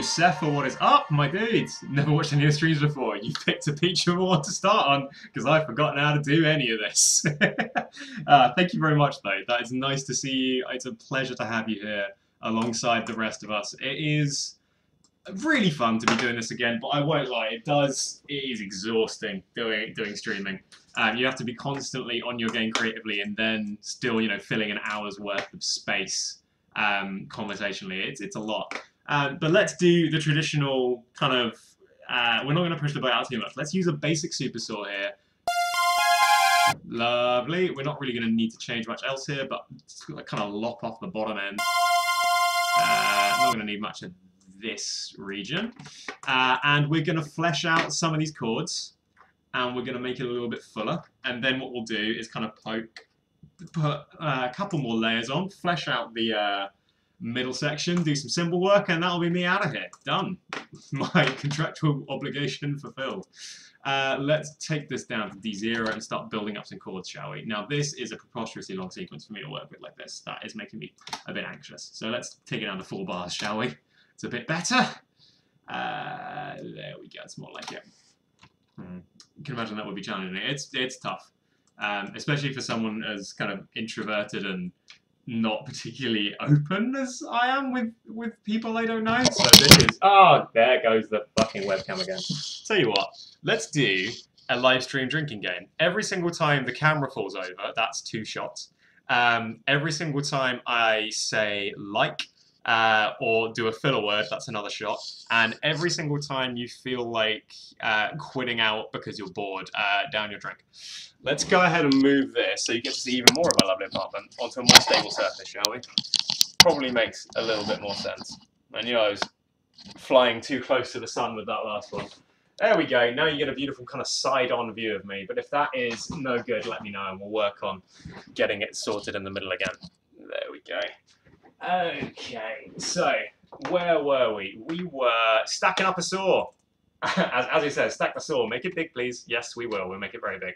Cepha, what is up, my dudes? Never watched any of the streams before. You picked a peach of one to start on, because I've forgotten how to do any of this. Thank you very much, though. That is nice to see you. It's a pleasure to have you here alongside the rest of us. It is really fun to be doing this again, but I won't lie, it is exhausting doing streaming. You have to be constantly on your game creatively and then still, you know, filling an hour's worth of space conversationally. It's a lot. But let's do the traditional kind of, we're not going to push the boat out too much. Let's use a basic super saw here. Lovely. We're not really going to need to change much else here, but kind of lop off the bottom end. Not going to need much of this region. And we're going to flesh out some of these chords, and we're going to make it a little bit fuller. And then what we'll do is kind of put a couple more layers on, flesh out the middle section, do some cymbal work, and that'll be me out of here. Done. My contractual obligation fulfilled. Let's take this down to D0 and start building up some chords, shall we? Now, this is a preposterously long sequence for me to work with like this. That is making me a bit anxious. So let's take it down to 4 bars, shall we? It's a bit better. There we go. It's more like it. You can imagine that would be challenging. It's tough, especially for someone as kind of introverted and not particularly open as I am with people I don't know. So this is, oh, there goes the fucking webcam again. Tell you what, let's do a live stream drinking game. Every single time the camera falls over, that's 2 shots. Every single time I say like, or do a filler word, that's another shot. And every single time you feel like quitting out because you're bored, down your drink. Let's go ahead and move this so you get to see even more of my lovely apartment onto a more stable surface, shall we? Probably makes a little bit more sense. And yours, flying too close to the sun with that last one. There we go. Now you get a beautiful kind of side-on view of me. But if that is no good, let me know and we'll work on getting it sorted in the middle again. There we go. Okay, so where were we? We were stacking up a saw. As he says, stack the saw. Make it big, please. Yes, we will. We'll make it very big.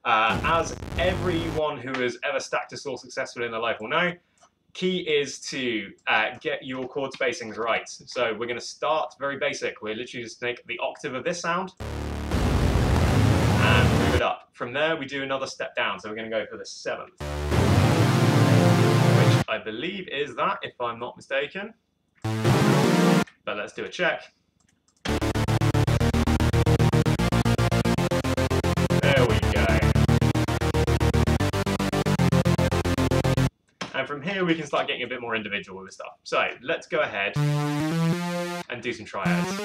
As everyone who has ever stacked a saw successfully in their life will know, key is to get your chord spacings right. So we're going to start very basic. We're literally just take the octave of this sound and move it up. From there, we do another step down. So we're going to go for the 7th, which I believe is that, if I'm not mistaken. But let's do a check. There we go. And from here we can start getting a bit more individual with this stuff. So let's go ahead and do some triads.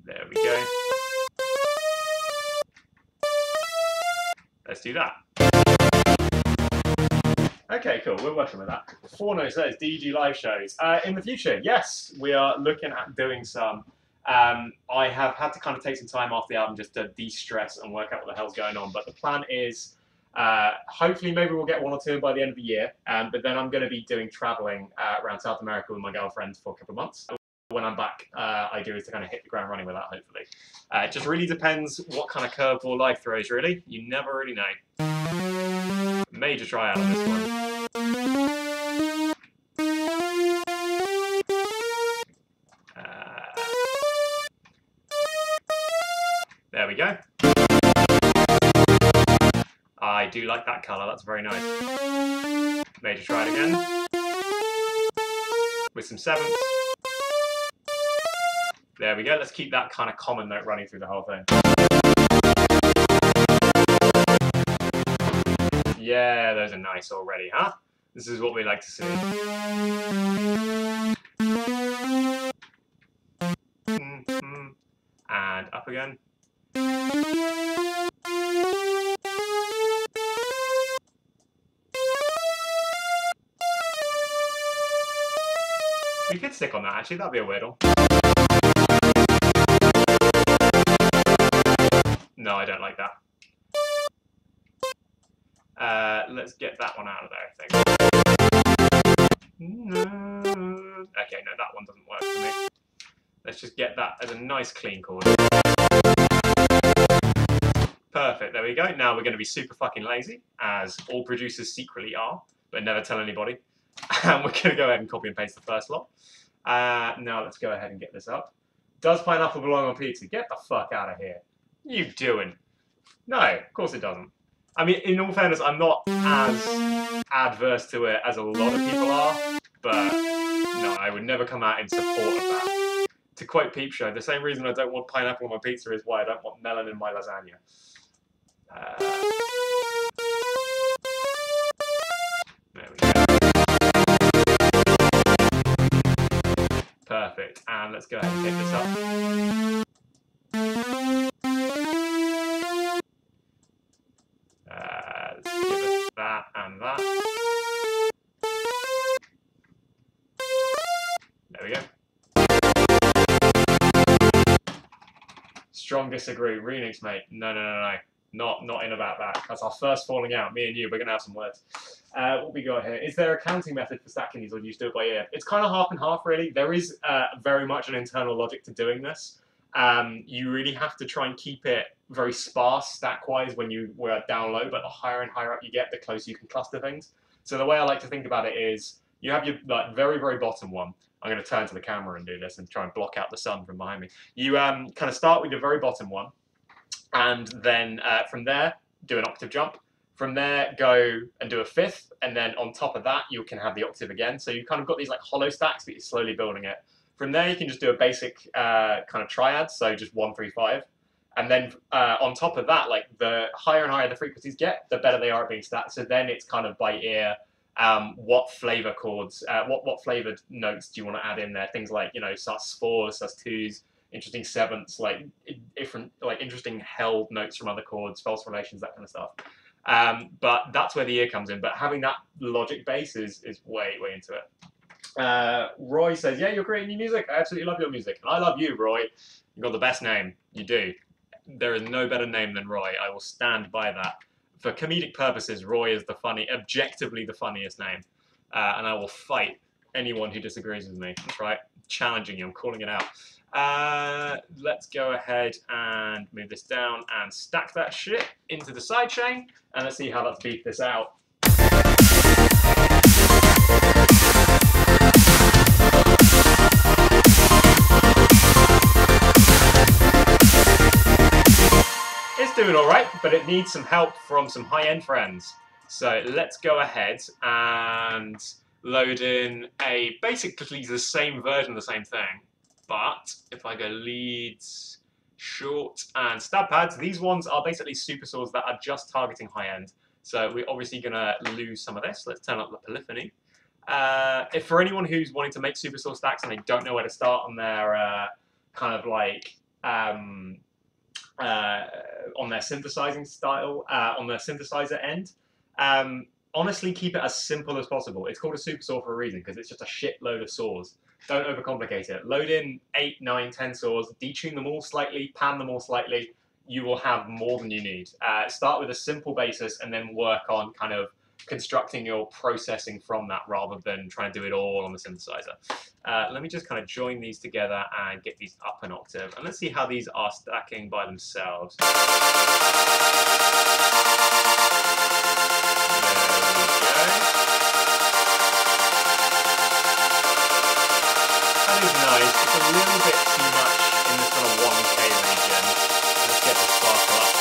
There we go. Let's do that. Okay, cool. We're working with that. Forno says, do you do live shows? In the future, yes. We are looking at doing some. I have had to kind of take some time off the album just to de-stress and work out what the hell's going on. But the plan is, hopefully maybe we'll get 1 or 2 by the end of the year. But then I'm going to be doing traveling around South America with my girlfriend for a couple of months. When I'm back, idea is to kind of hit the ground running with that, hopefully. It just really depends what kind of curveball life throws, really. You never really know. Major tryout on this one. There we go. I do like that colour, that's very nice. Major triad again. With some 7ths. There we go, let's keep that kind of common note running through the whole thing. Yeah, those are nice already, huh? This is what we like to see. And up again. We could stick on that actually, that'd be a weird one. No, I don't like that. Let's get that one out of there, I think. No. Okay, no, that one doesn't work for me. Let's just get that as a nice clean chord. Perfect, there we go. Now we're going to be super fucking lazy, as all producers secretly are, but never tell anybody. And we're going to go ahead and copy and paste the first lot. Now let's go ahead and get this up. Does pineapple belong on pizza? Get the fuck out of here. You doing? No, of course it doesn't. I mean, in all fairness, I'm not as adverse to it as a lot of people are, but no, I would never come out in support of that. To quote Peep Show, the same reason I don't want pineapple on my pizza is why I don't want melon in my lasagna. There we go. Perfect, and let's go ahead and pick this up. Let's give us that and that. There we go. Strong disagree. Remix, mate. No. Not in about that. That's our first falling out. Me and you, we're going to have some words. What we got here? Is there a counting method for stacking these, or do you just do it by ear? It's kind of half and half, really. There is very much an internal logic to doing this. You really have to try and keep it very sparse stack-wise when you were down low, but the higher and higher up you get, the closer you can cluster things. So the way I like to think about it is, you have your very, very bottom one. I'm going to turn to the camera and do this and try and block out the sun from behind me. You kind of start with your very bottom one, and then from there, do an octave jump. From there, go and do a 5th, and then on top of that, you can have the octave again. So you've kind of got these like hollow stacks, but you're slowly building it. From there, you can just do a basic kind of triad, so just 1, 3, 5. And then on top of that, like the higher and higher the frequencies get, the better they are at being stacked. So then it's kind of by ear, what flavor chords, what flavored notes do you want to add in there? Things like, you know, sus4s, sus2s, interesting 7ths, like different, like interesting held notes from other chords, false relations, that kind of stuff. But that's where the ear comes in. But having that logic base is way into it. Roy says, yeah, you're creating new music. I absolutely love your music. And I love you, Roy. You've got the best name. You do. There is no better name than Roy. I will stand by that. For comedic purposes, Roy is objectively the funniest name. And I will fight anyone who disagrees with me. That's right. Challenging you. I'm calling it out. Let's go ahead and move this down and stack that shit into the sidechain. And let's see how let's beat this out. It's doing all right, but it needs some help from some high-end friends. So let's go ahead and load in basically the same version of the same thing. But if I go leads, short, and stab pads, these ones are basically super saws that are just targeting high-end. So we're obviously going to lose some of this. Let's turn up the polyphony. If for anyone who's wanting to make super saw stacks and they don't know where to start on their kind of like on their synthesizing style, on their synthesizer end, honestly keep it as simple as possible. It's called a super saw for a reason, because it's just a shitload of saws. Don't overcomplicate it. Load in 8, 9, 10 saws, detune them all slightly, pan them all slightly. You will have more than you need. Start with a simple basis and then work on kind of constructing your processing from that rather than trying to do it all on the synthesizer. Let me just kind of join these together and get these up an octave. And let's see how these are stacking by themselves. That is nice. It's a little bit too much in this kind of 1K region. Let's get the sparkle up.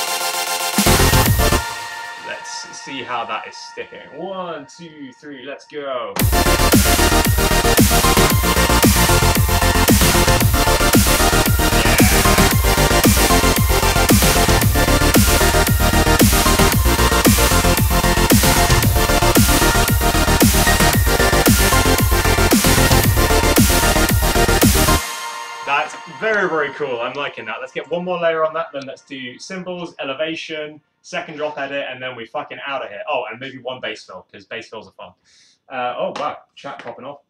Let's see how that is sticking. 1, 2, 3, let's go. That's very cool. I'm liking that. Let's get one more layer on that, then let's do cymbals, elevation, second drop edit, and then we fucking out of here. Oh, and maybe one bass fill, because bass fills are fun. Oh, wow, chat popping off.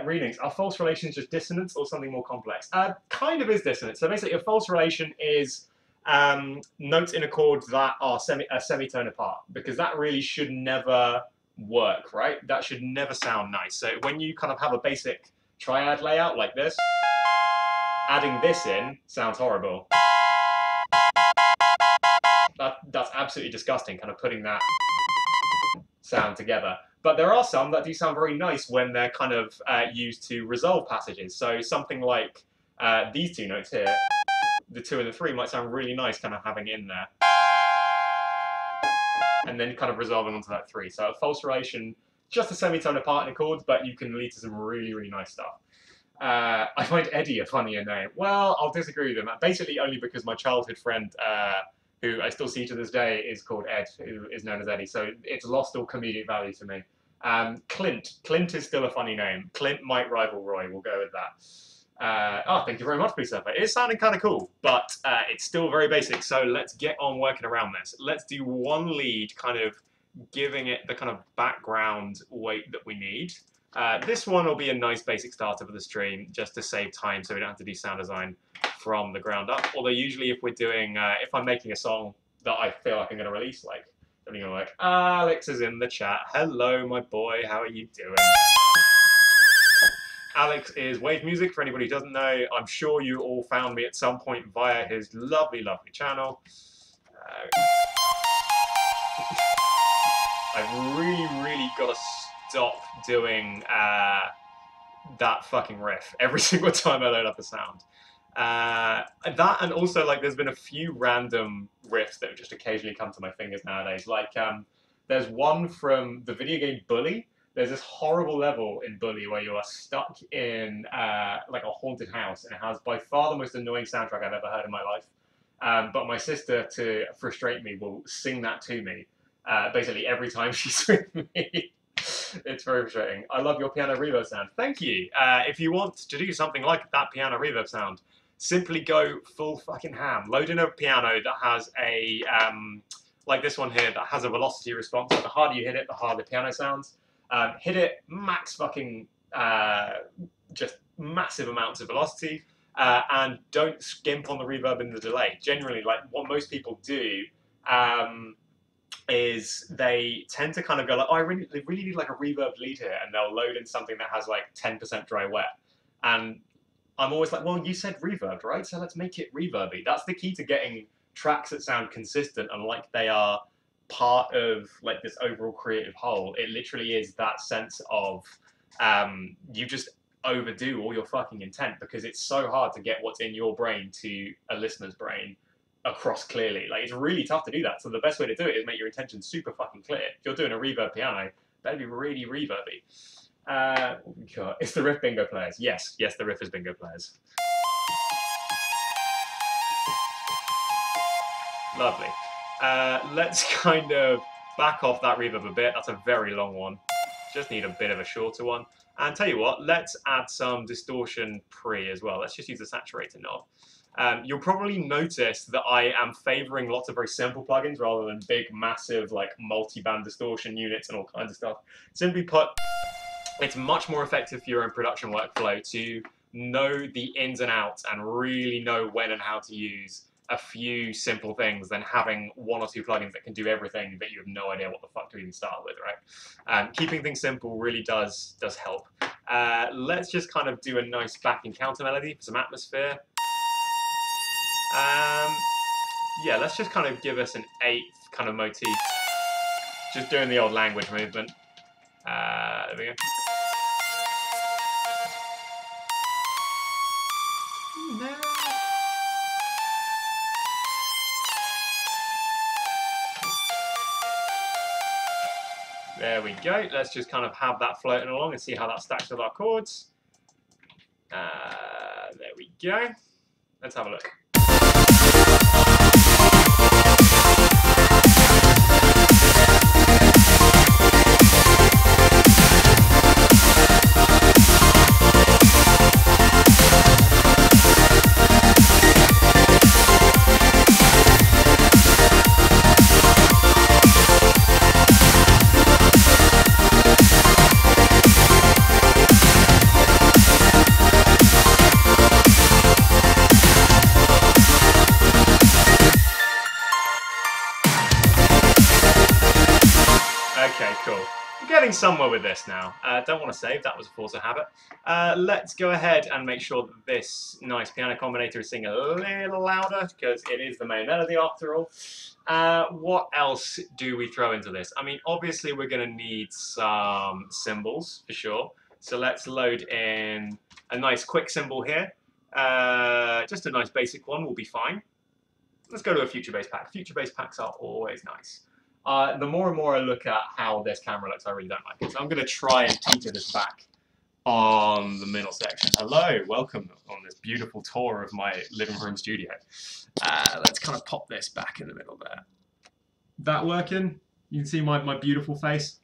Readings. Are false relations just dissonance or something more complex? Kind of is dissonance. So basically a false relation is notes in a chord that are a semitone apart, because that really should never work, right? That should never sound nice. So when you kind of have a basic triad layout like this, adding this in sounds horrible. That's absolutely disgusting, kind of putting that sound together. But there are some that do sound very nice when they're kind of used to resolve passages. So something like these two notes here, the 2 and the 3, might sound really nice kind of having in there. And then kind of resolving onto that 3. So a false relation, just a semitone apart in a chord, but you can lead to some really nice stuff. I find Eddie a funnier name. Well, I'll disagree with him. Basically only because my childhood friend, who I still see to this day, is called Ed, who is known as Eddie. So it's lost all comedic value to me. Clint. Clint is still a funny name. Clint might rival Roy. We'll go with that. Oh, thank you very much, please, Surfer. It is sounding kind of cool, but it's still very basic. So let's get on working around this. Let's do one lead, kind of giving it the kind of background weight that we need. This one will be a nice basic starter for the stream, just to save time so we don't have to do sound design from the ground up. Although usually if we're doing, if I'm making a song that I feel like I'm going to release, like, something like, Alex is in the chat. Hello, my boy, how are you doing? Alex is Wave Music, for anybody who doesn't know. I'm sure you all found me at some point via his lovely channel. I've really got to stop doing that fucking riff every single time I load up a sound. That, and also, like, there's been a few random riffs that just occasionally come to my fingers nowadays. Like, there's one from the video game Bully. There's this horrible level in Bully where you are stuck in like a haunted house, and it has by far the most annoying soundtrack I've ever heard in my life. But my sister, to frustrate me, will sing that to me basically every time she's with me. It's very frustrating. I love your piano reverb sound. Thank you. If you want to do something like that piano reverb sound, simply go full fucking ham. Load in a piano that has a like this one here that has a velocity response. So the harder you hit it, the harder the piano sounds. Hit it max fucking, just massive amounts of velocity, and don't skimp on the reverb and the delay. Generally, like what most people do, is they tend to kind of go like, oh, I really need like a reverb lead here, and they'll load in something that has like 10% dry wet. And I'm always like, well, you said reverb, right? So let's make it reverby. That's the key to getting tracks that sound consistent and like they are part of like this overall creative whole. It literally is that sense of you just overdo all your fucking intent, because it's so hard to get what's in your brain to a listener's brain across clearly. Like, it's really tough to do that. So the best way to do it is make your intention super fucking clear. If you're doing a reverb piano, better be really reverby. It's the riff bingo players. Yes, the riff is bingo players. Lovely. Let's kind of back off that reverb a bit. That's a very long one. Just need a bit of a shorter one. And tell you what, let's add some distortion pre as well. Let's just use the saturator knob. You'll probably notice that I am favoring lots of very simple plugins rather than big, massive, like multi-band distortion units and all kinds of stuff. Simply put, it's much more effective for your own production workflow to know the ins and outs and really know when and how to use a few simple things than having one or two plugins that can do everything but you have no idea what the fuck to even start with, right? Keeping things simple really does help. Let's just kind of do a nice backing counter melody for some atmosphere. Yeah, let's just kind of give us an 8th kind of motif. Just doing the old language movement. There we go. There we go. Let's just kind of have that floating along and see how that stacks with our chords. There we go. Let's have a look. Okay, cool. I'm getting somewhere with this now. Don't want to save, that was a force of habit. Let's go ahead and make sure that this nice piano combinator is singing a little louder, because it is the main melody after all. What else do we throw into this? I mean, obviously we're going to need some cymbals, for sure. So let's load in a nice quick cymbal here. Just a nice basic one will be fine. Let's go to a future bass pack. Future bass packs are always nice. The more and more I look at how this camera looks, I really don't like it. So I'm going to try and teeter this back on the middle section. Hello, welcome on this beautiful tour of my living room studio. Let's kind of pop this back in the middle there. That working? You can see my beautiful face.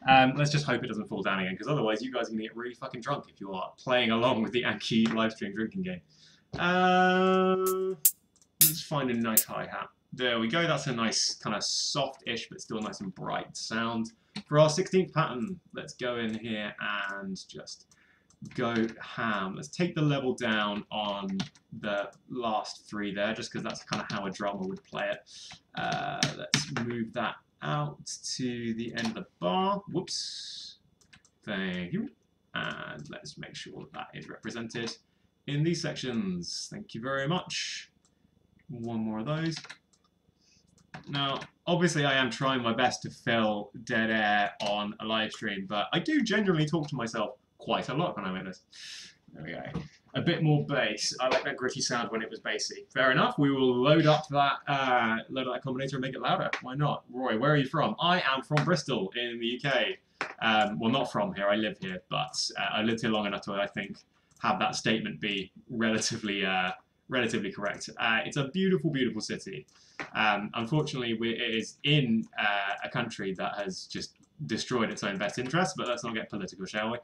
Let's just hope it doesn't fall down again, because otherwise you guys are going to get really fucking drunk if you are playing along with the Anki livestream drinking game. Let's find a nice hi-hat. There we go, that's a nice kind of soft-ish but still nice and bright sound. For our 16th pattern, let's go in here and just go ham. Let's take the level down on the last 3 there, just because that's kind of how a drummer would play it. Let's move that out to the end of the bar. Whoops. Thank you. And let's make sure that that is represented in these sections. Thank you very much. One more of those. Now, obviously I am trying my best to fill dead air on a live stream, but I do genuinely talk to myself quite a lot when I make this. There we go. A bit more bass. I like that gritty sound when it was bassy. Fair enough. We will load up that combinator and make it louder. Why not? Roy, where are you from? I am from Bristol in the UK. Well, not from here. I live here, but I lived here long enough to, I think, have that statement be relatively correct. It's a beautiful, beautiful city. Unfortunately, it is in a country that has just destroyed its own best interests, but let's not get political, shall we?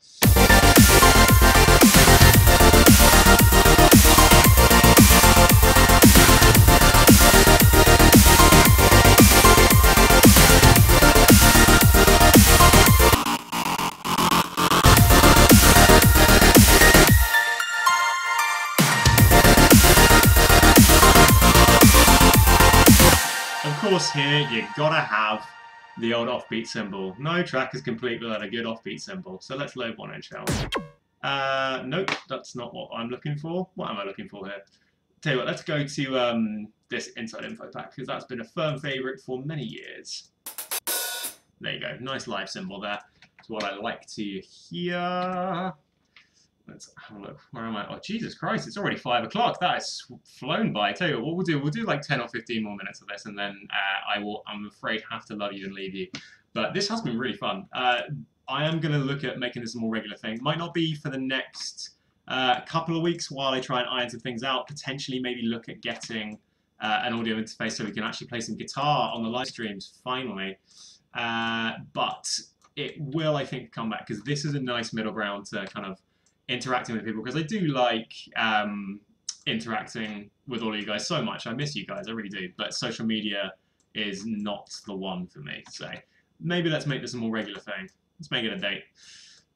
Of course, here you gotta have the old offbeat symbol. No track is complete without a good offbeat symbol. So let's load one in, shall we? Nope, that's not what I'm looking for. What am I looking for here? Tell you what, let's go to this inside info pack because that's been a firm favourite for many years. There you go, nice live symbol there. That's what I like to hear. Let's have a look. Where am I? Oh, Jesus Christ, it's already 5 o'clock. That has flown by. I tell you what we'll do like 10 or 15 more minutes of this, and then I'm afraid, have to love you and leave you. But this has been really fun. I am going to look at making this a more regular thing. Might not be for the next couple of weeks while I try and iron some things out. Potentially maybe look at getting an audio interface so we can actually play some guitar on the live streams, finally. But it will, I think, come back, because this is a nice middle ground to kind of interacting with people, because I do like interacting with all of you guys so much. I miss you guys, I really do, but social media is not the one for me. So maybe let's make this a more regular thing. Let's make it a date.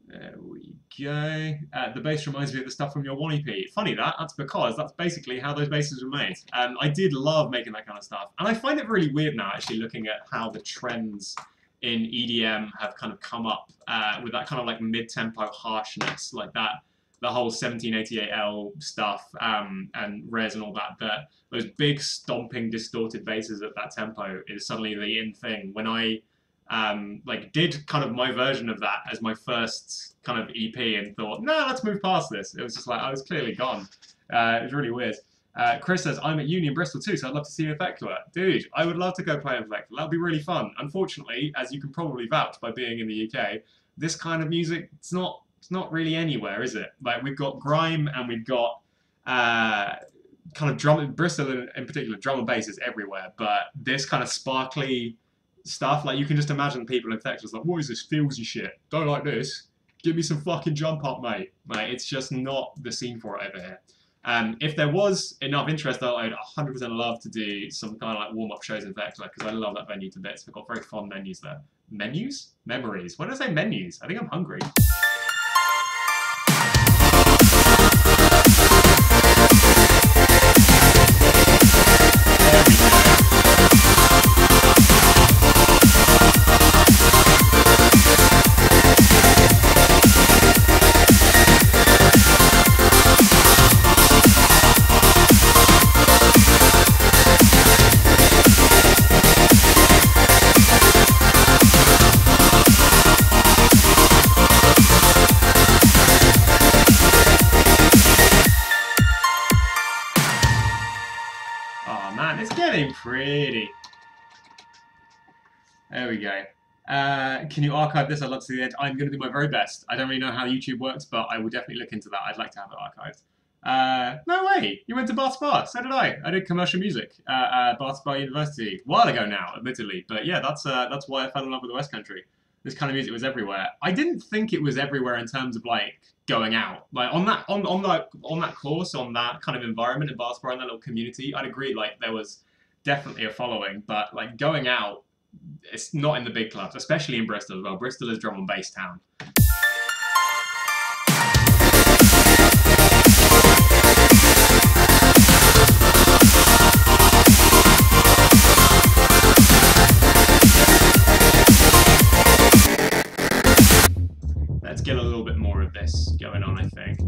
There we go. The bass reminds me of the stuff from your 1 EP. Funny that's because that's basically how those basses were made. I did love making that kind of stuff, and I find it really weird now actually looking at how the trends in EDM have kind of come up with that kind of like mid-tempo harshness, like that, the whole 1788L stuff and Res and all that. Those big stomping distorted basses at that tempo is suddenly the in thing. When I like did kind of my version of that as my first kind of EP and thought, no, let's move past this. It was just like I was clearly gone. It was really weird. Chris says, I'm at uni in Bristol too, so I'd love to see you at Vector. Dude, I would love to go play at Vector. That would be really fun. Unfortunately, as you can probably vouch by being in the UK, this kind of music, it's not really anywhere, is it? Like, we've got grime and we've got kind of drum, Bristol in particular, drum and bass is everywhere, but this kind of sparkly stuff, like you can just imagine people in Vector's like, what is this feelsy shit? Don't like this. Give me some fucking jump up, mate. Like, it's just not the scene for it over here. If there was enough interest, though, I'd 100% love to do some kind of like warm-up shows in Vector, because I love that venue to bits. We've got very fond menus there. Menus? Memories. Why did I say menus? I think I'm hungry. Pretty. There we go. Can you archive this? I'd love to see it. I'm going to do my very best. I don't really know how YouTube works, but I will definitely look into that. I'd like to have it archived. No way! You went to Bath Spa. So did I. I did commercial music at Bath Spa University. A while ago now, admittedly. But yeah, that's why I fell in love with the West Country. This kind of music was everywhere. I didn't think it was everywhere in terms of like going out. Like on that course, on that kind of environment in Bath Spa, in that little community, I'd agree. Like there was definitely a following, but like going out, it's not in the big clubs, especially in Bristol as well. Bristol is drum and bass town. Let's get a little bit more of this going on, I think.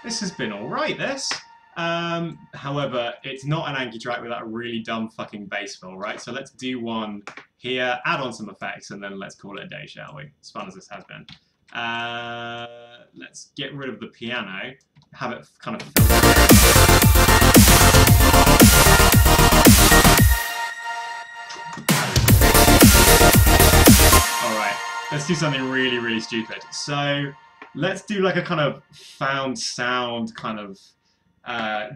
This has been alright, this. However, it's not an Anki track without a really dumb fucking bass fill, right? So let's do one here, add on some effects, and then let's call it a day, shall we? As fun as this has been. Let's get rid of the piano, have it kind of fill. Alright, let's do something really, really stupid. So let's do like a kind of found sound kind of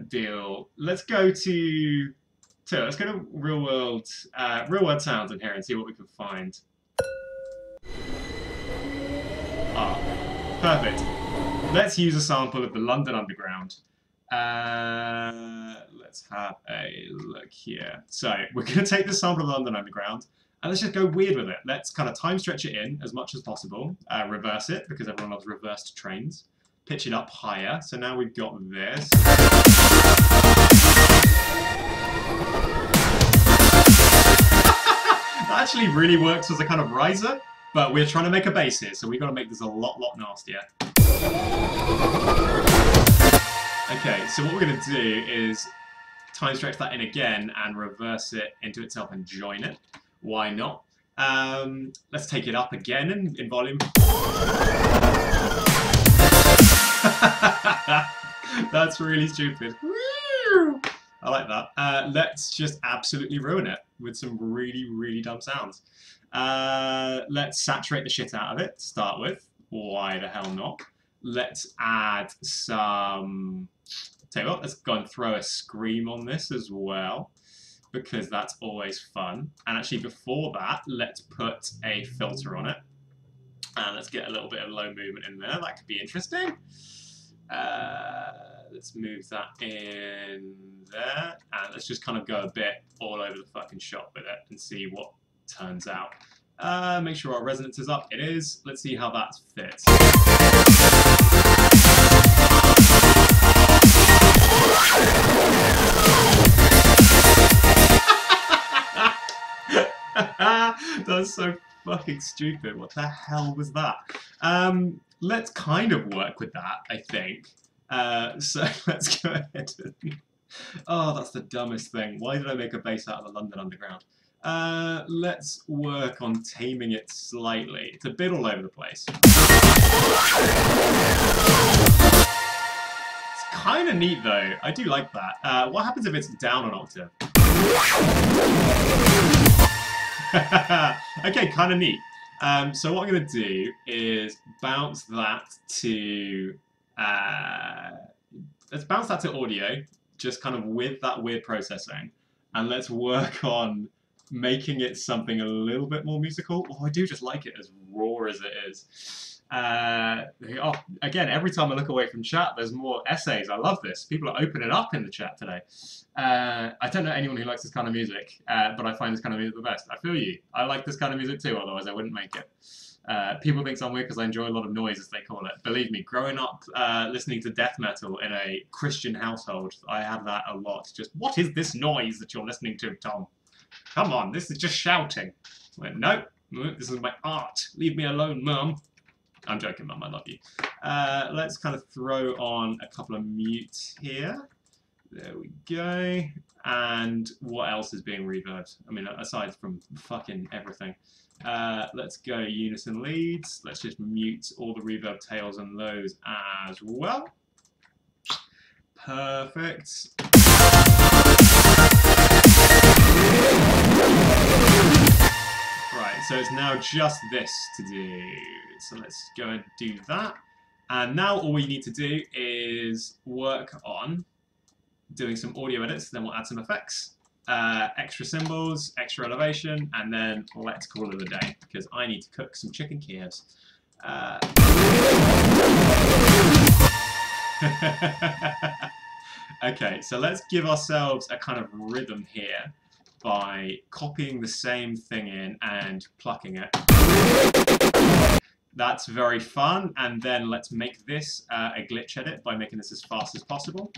deal. Let's go to real world sounds in here and see what we can find. Ah, perfect. Let's use a sample of the London Underground. Let's have a look here. So we're going to take the sample of London Underground and let's just go weird with it. Let's kind of time stretch it in as much as possible. Reverse it because everyone loves reversed trains. Pitch it up higher. So now we've got this. That actually really works as a kind of riser, but we're trying to make a bass here, so we've got to make this a lot nastier. Okay, so what we're going to do is time stretch that in again and reverse it into itself and join it. Why not? Let's take it up again in volume. That's really stupid. I like that. Let's just absolutely ruin it with some really dumb sounds. Let's saturate the shit out of it to start with. Why the hell not? Let's add some... Tell you what, let's go and throw a scream on this as well, because that's always fun. And actually before that, let's put a filter on it. And let's get a little bit of low movement in there. That could be interesting. Let's move that in there, and let's just kind of go a bit all over the fucking shop with it and see what turns out. Make sure our resonance is up. It is. Let's see how that fits. That's so fucking stupid. What the hell was that? Let's kind of work with that, I think. So let's go ahead and... Oh, that's the dumbest thing. Why did I make a bass out of the London Underground? Let's work on taming it slightly. It's a bit all over the place. It's kind of neat though. I do like that. What happens if it's down an octave? Okay, kind of neat. So what I'm going to do is bounce that to... let's bounce that to audio, just kind of with that weird processing, and let's work on making it something a little bit more musical. Oh, I do just like it as raw as it is. Oh, again, every time I look away from chat, there's more essays. I love this. People are opening up in the chat today. I don't know anyone who likes this kind of music, but I find this kind of music the best. I feel you. I like this kind of music too, otherwise I wouldn't make it. People think I'm weird because I enjoy a lot of noise, as they call it. Believe me, growing up listening to death metal in a Christian household, I had that a lot. Just, what is this noise that you're listening to, Tom? Come on, this is just shouting. I went, no, this is my art. Leave me alone, Mum. I'm joking, Mum, I love you. Let's kind of throw on a couple of mutes here. There we go. And what else is being reverbed? I mean, aside from fucking everything. Let's go unison leads. Let's just mute all the reverb tails and lows as well. Perfect. Right, so it's now just this to do. So let's go and do that. And now all we need to do is work on doing some audio edits, then we'll add some effects. Extra cymbals, extra elevation, and then let's call it a day, because I need to cook some chicken Kievs. Okay, so let's give ourselves a kind of rhythm here by copying the same thing in and plucking it. That's very fun, and then let's make this a glitch edit by making this as fast as possible.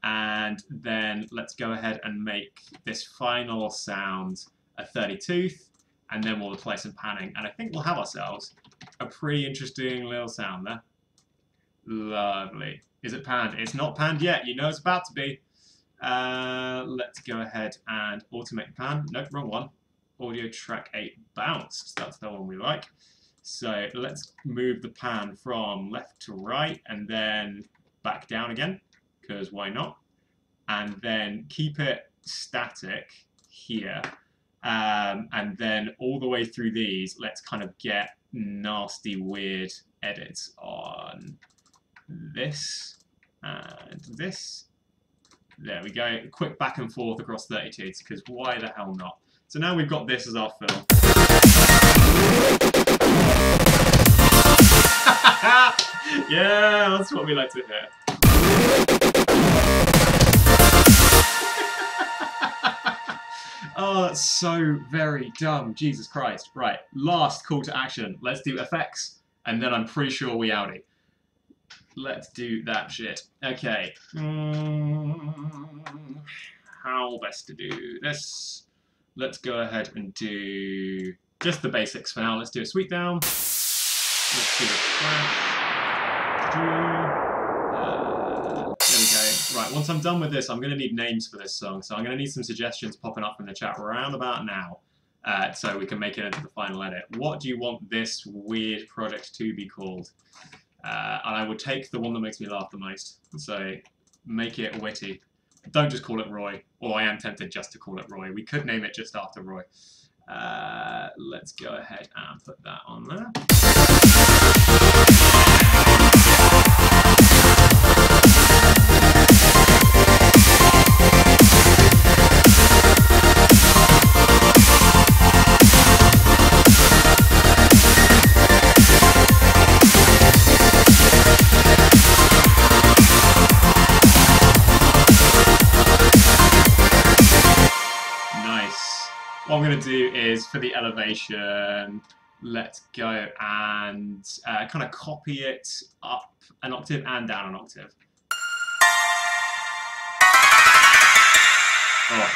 And then let's go ahead and make this final sound a 32th, and then we'll apply some panning. And I think we'll have ourselves a pretty interesting little sound there. Lovely. Is it panned? It's not panned yet. You know it's about to be. Let's go ahead and automate the pan. Nope, wrong one. Audio track 8 bounced. That's the one we like. So let's move the pan from left to right and then back down again, because why not? And then keep it static here. And then all the way through these, let's kind of get nasty, weird edits on this and this. There we go. Quick back and forth across 32s, because why the hell not? So now we've got this as our fill. Yeah, that's what we like to hear. Oh, that's so very dumb. Jesus Christ. Right, last call to action. Let's do effects, and then I'm pretty sure we outie. Let's do that shit. Okay. How best to do this? Let's go ahead and do just the basics for now. Let's do a sweep down. Let's do a crash. There we go. Right, once I'm done with this, I'm going to need names for this song. So I'm going to need some suggestions popping up in the chat around about now. So we can make it into the final edit. What do you want this weird project to be called? And I would take the one that makes me laugh the most. So make it witty. Don't just call it Roy. Or I am tempted just to call it Roy. We could name it just after Roy. Let's go ahead and put that on there. What I'm going to do is, for the elevation, let's go and kind of copy it up an octave and down an octave. Oh,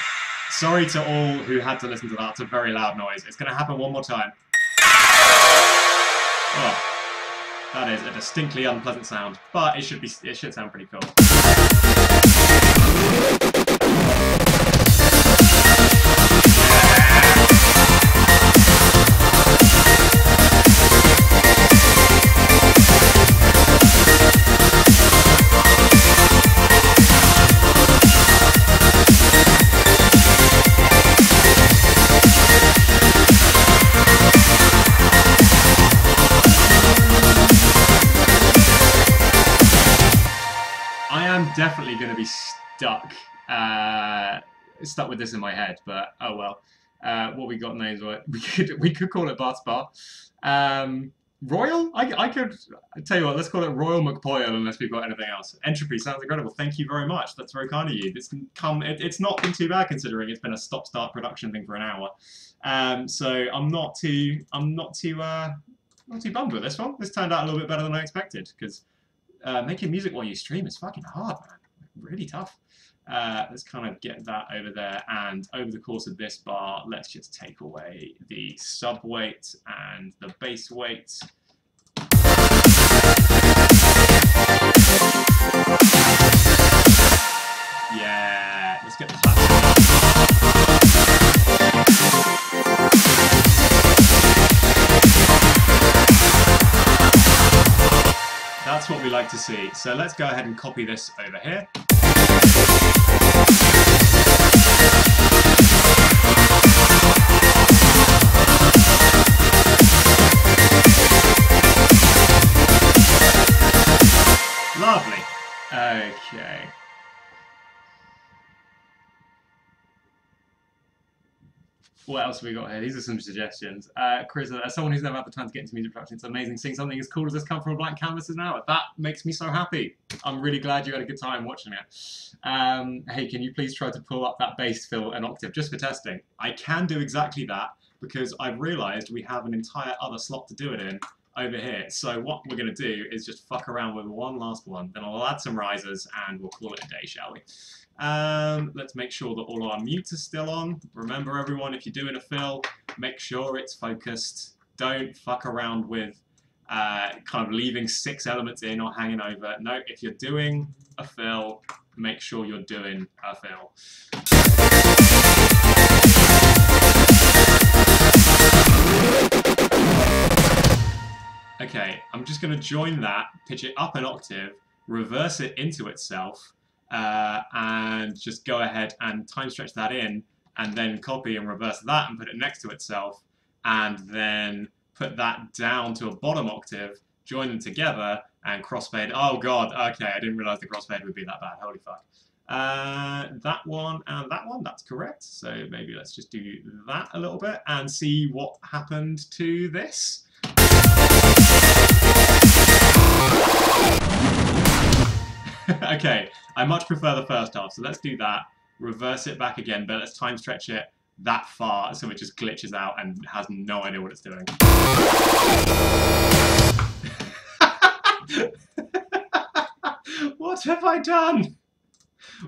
sorry to all who had to listen to that. It's a very loud noise. It's going to happen one more time. Oh, that is a distinctly unpleasant sound, but it should sound pretty cool. Definitely going to be stuck with this in my head, but oh well. What we got names right? We could call it Bart's Bar. Royal? I could tell you what. Let's call it Royal McPoyle unless we've got anything else. Entropy sounds incredible. Thank you very much. That's very kind of you. It's not been too bad considering it's been a stop-start production thing for an hour. So I'm not too bummed with this one. This turned out a little bit better than I expected because. Making music while you stream is fucking hard, man. Really tough. Let's kind of get that over there, and over the course of this bar, let's just take away the sub weight and the bass weight. Yeah, let's get the top. That's what we like to see. So let's go ahead and copy this over here. Lovely. Okay. What else have we got here? These are some suggestions. Chris, as someone who's never had the time to get into music production, it's amazing seeing something as cool as this come from a blank canvas an hour. That makes me so happy. I'm really glad you had a good time watching it. Hey, can you please try to pull up that bass fill an octave just for testing? I can do exactly that because I've realised we have an entire other slot to do it in over here. So what we're going to do is just fuck around with one last one. Then I'll add some risers and we'll call it a day, shall we? Let's make sure that all our mutes are still on. Remember everyone, if you're doing a fill, make sure it's focused. Don't fuck around with kind of leaving 6 elements in or hanging over. No, if you're doing a fill, make sure you're doing a fill. Okay, I'm just going to join that, pitch it up an octave, reverse it into itself, and just go ahead and time stretch that in, and then copy and reverse that and put it next to itself, and then put that down to a bottom octave, join them together, and crossfade. Oh god, okay, I didn't realize the crossfade would be that bad, holy fuck. That one and that one, that's correct. So maybe let's just do that a little bit and see what happened to this. Okay, I much prefer the first half, so let's do that. Reverse it back again, but let's time stretch it that far, so it just glitches out and has no idea what it's doing. What have I done?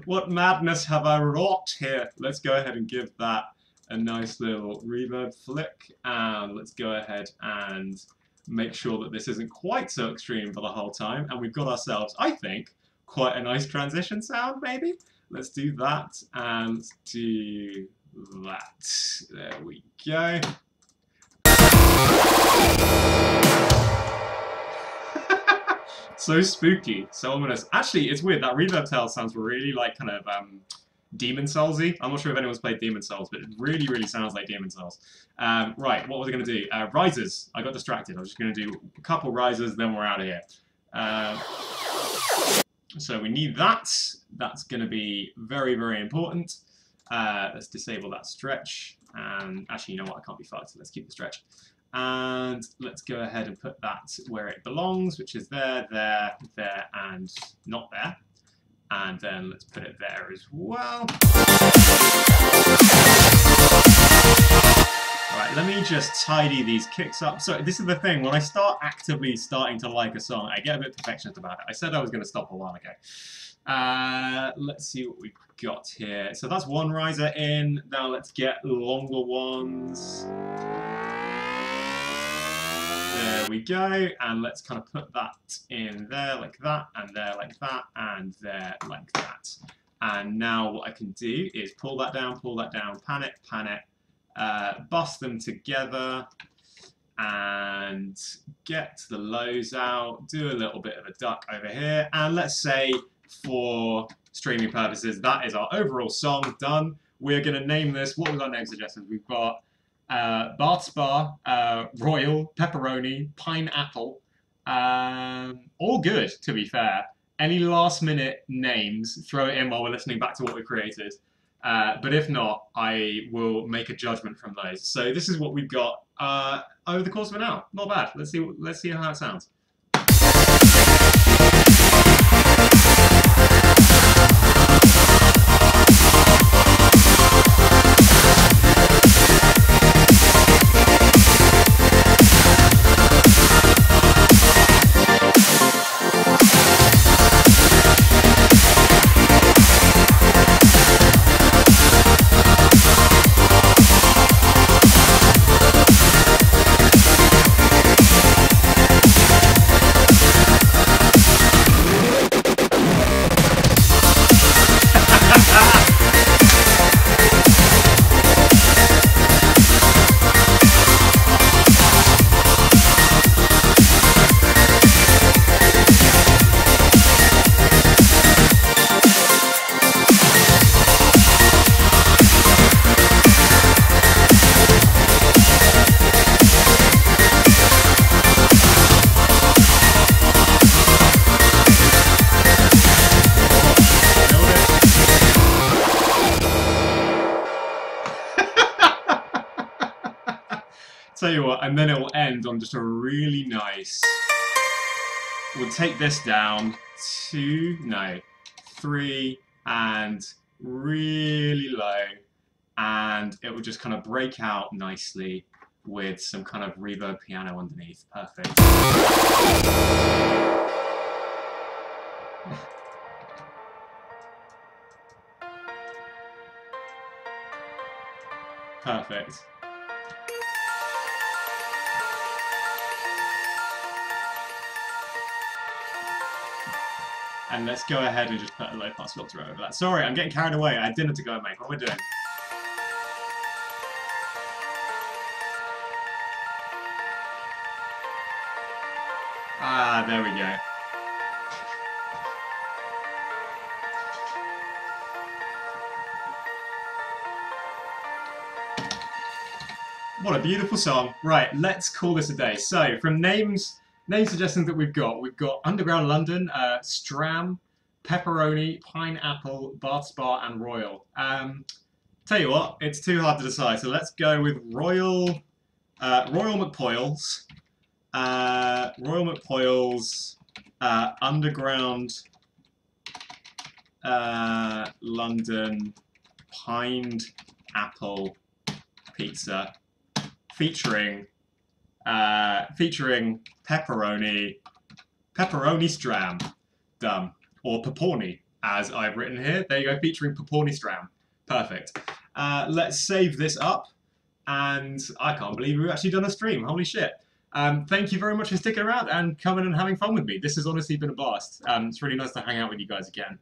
What madness have I wrought here? Let's go ahead and give that a nice little reverb flick, and let's go ahead and make sure that this isn't quite so extreme for the whole time, and we've got ourselves, I think, quite a nice transition sound, maybe? Let's do that, and do that. There we go. So spooky, so ominous. Actually, it's weird, that reverb tail sounds really like kind of Demon Souls-y. I'm not sure if anyone's played Demon Souls, but it really, really sounds like Demon Souls. Right, what was I going to do? Risers. I got distracted. I was just going to do a couple risers, then we're out of here. So we need that. That's going to be very, very important. Let's disable that stretch. And actually, you know what? I can't be fucked, so let's keep the stretch. And let's go ahead and put that where it belongs, which is there, there, there, and not there. And then let's put it there as well. Alright, let me just tidy these kicks up. So this is the thing, when I start actively starting to like a song, I get a bit perfectionist about it. I said I was going to stop a while ago. Let's see what we've got here. So that's one riser in. Now let's get longer ones. There we go, and let's kind of put that in there like that, and there like that, and there like that. And now what I can do is pull that down, pan it, bust them together, and get the lows out, do a little bit of a duck over here, and let's say for streaming purposes, that is our overall song done. We're going to name this, what was our name suggestions? We've got Bar Spa, Royal, Pepperoni, Pineapple, all good, to be fair. Any last minute names, throw it in while we're listening back to what we created. But if not, I will make a judgment from those. So this is what we've got over the course of an hour. Not bad. Let's see how it sounds. Tell you what, and then it will end on just a really nice. We'll take this down 2, no, 3, and really low, and it will just kind of break out nicely with some kind of reverb piano underneath. Perfect. Perfect. And let's go ahead and just put a low pass filter over that. Sorry, I'm getting carried away. I had dinner to go and make. What am I doing? Ah, there we go. What a beautiful song. Right, let's call this a day. So, from name suggestions that we've got Underground London, Stram, Pepperoni, Pineapple, Bar Spa, and Royal. Tell you what, it's too hard to decide, so let's go with Royal McPoyles, Underground London, Pineapple, pizza featuring pepperoni stram, dumb, or pepperoni, as I've written here. There you go, featuring pepperoni stram. Perfect. Let's save this up, and I can't believe we've actually done a stream. Holy shit. Thank you very much for sticking around and coming and having fun with me. This has honestly been a blast. It's really nice to hang out with you guys again.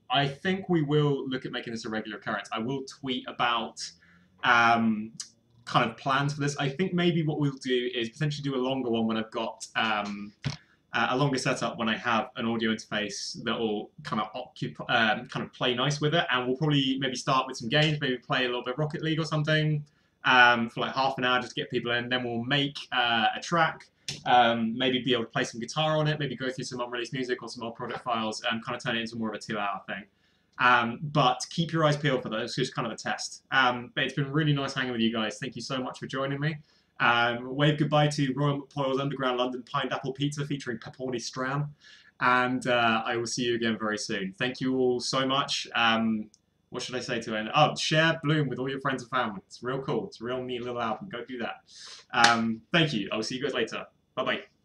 I think we will look at making this a regular occurrence. I will tweet about kind of plans for this. I think maybe what we'll do is potentially do a longer one when I've got a longer setup, when I have an audio interface that will kind of play nice with it, and we'll probably maybe start with some games, maybe play a little bit of Rocket League or something. For like half an hour just to get people in. Then we'll make a track, maybe be able to play some guitar on it, maybe go through some unreleased music or some old project files, and kind of turn it into more of a 2-hour thing. But keep your eyes peeled for those. It's just kind of a test. But it's been really nice hanging with you guys. Thank you so much for joining me. Wave goodbye to Royal McPoyle's Underground London Pineapple Pizza featuring pepperoni stram. And I will see you again very soon. Thank you all so much. What should I say to end? Oh, share Bloom with all your friends and family. It's real cool. It's a real neat little album. Go do that. Thank you. I'll see you guys later. Bye-bye.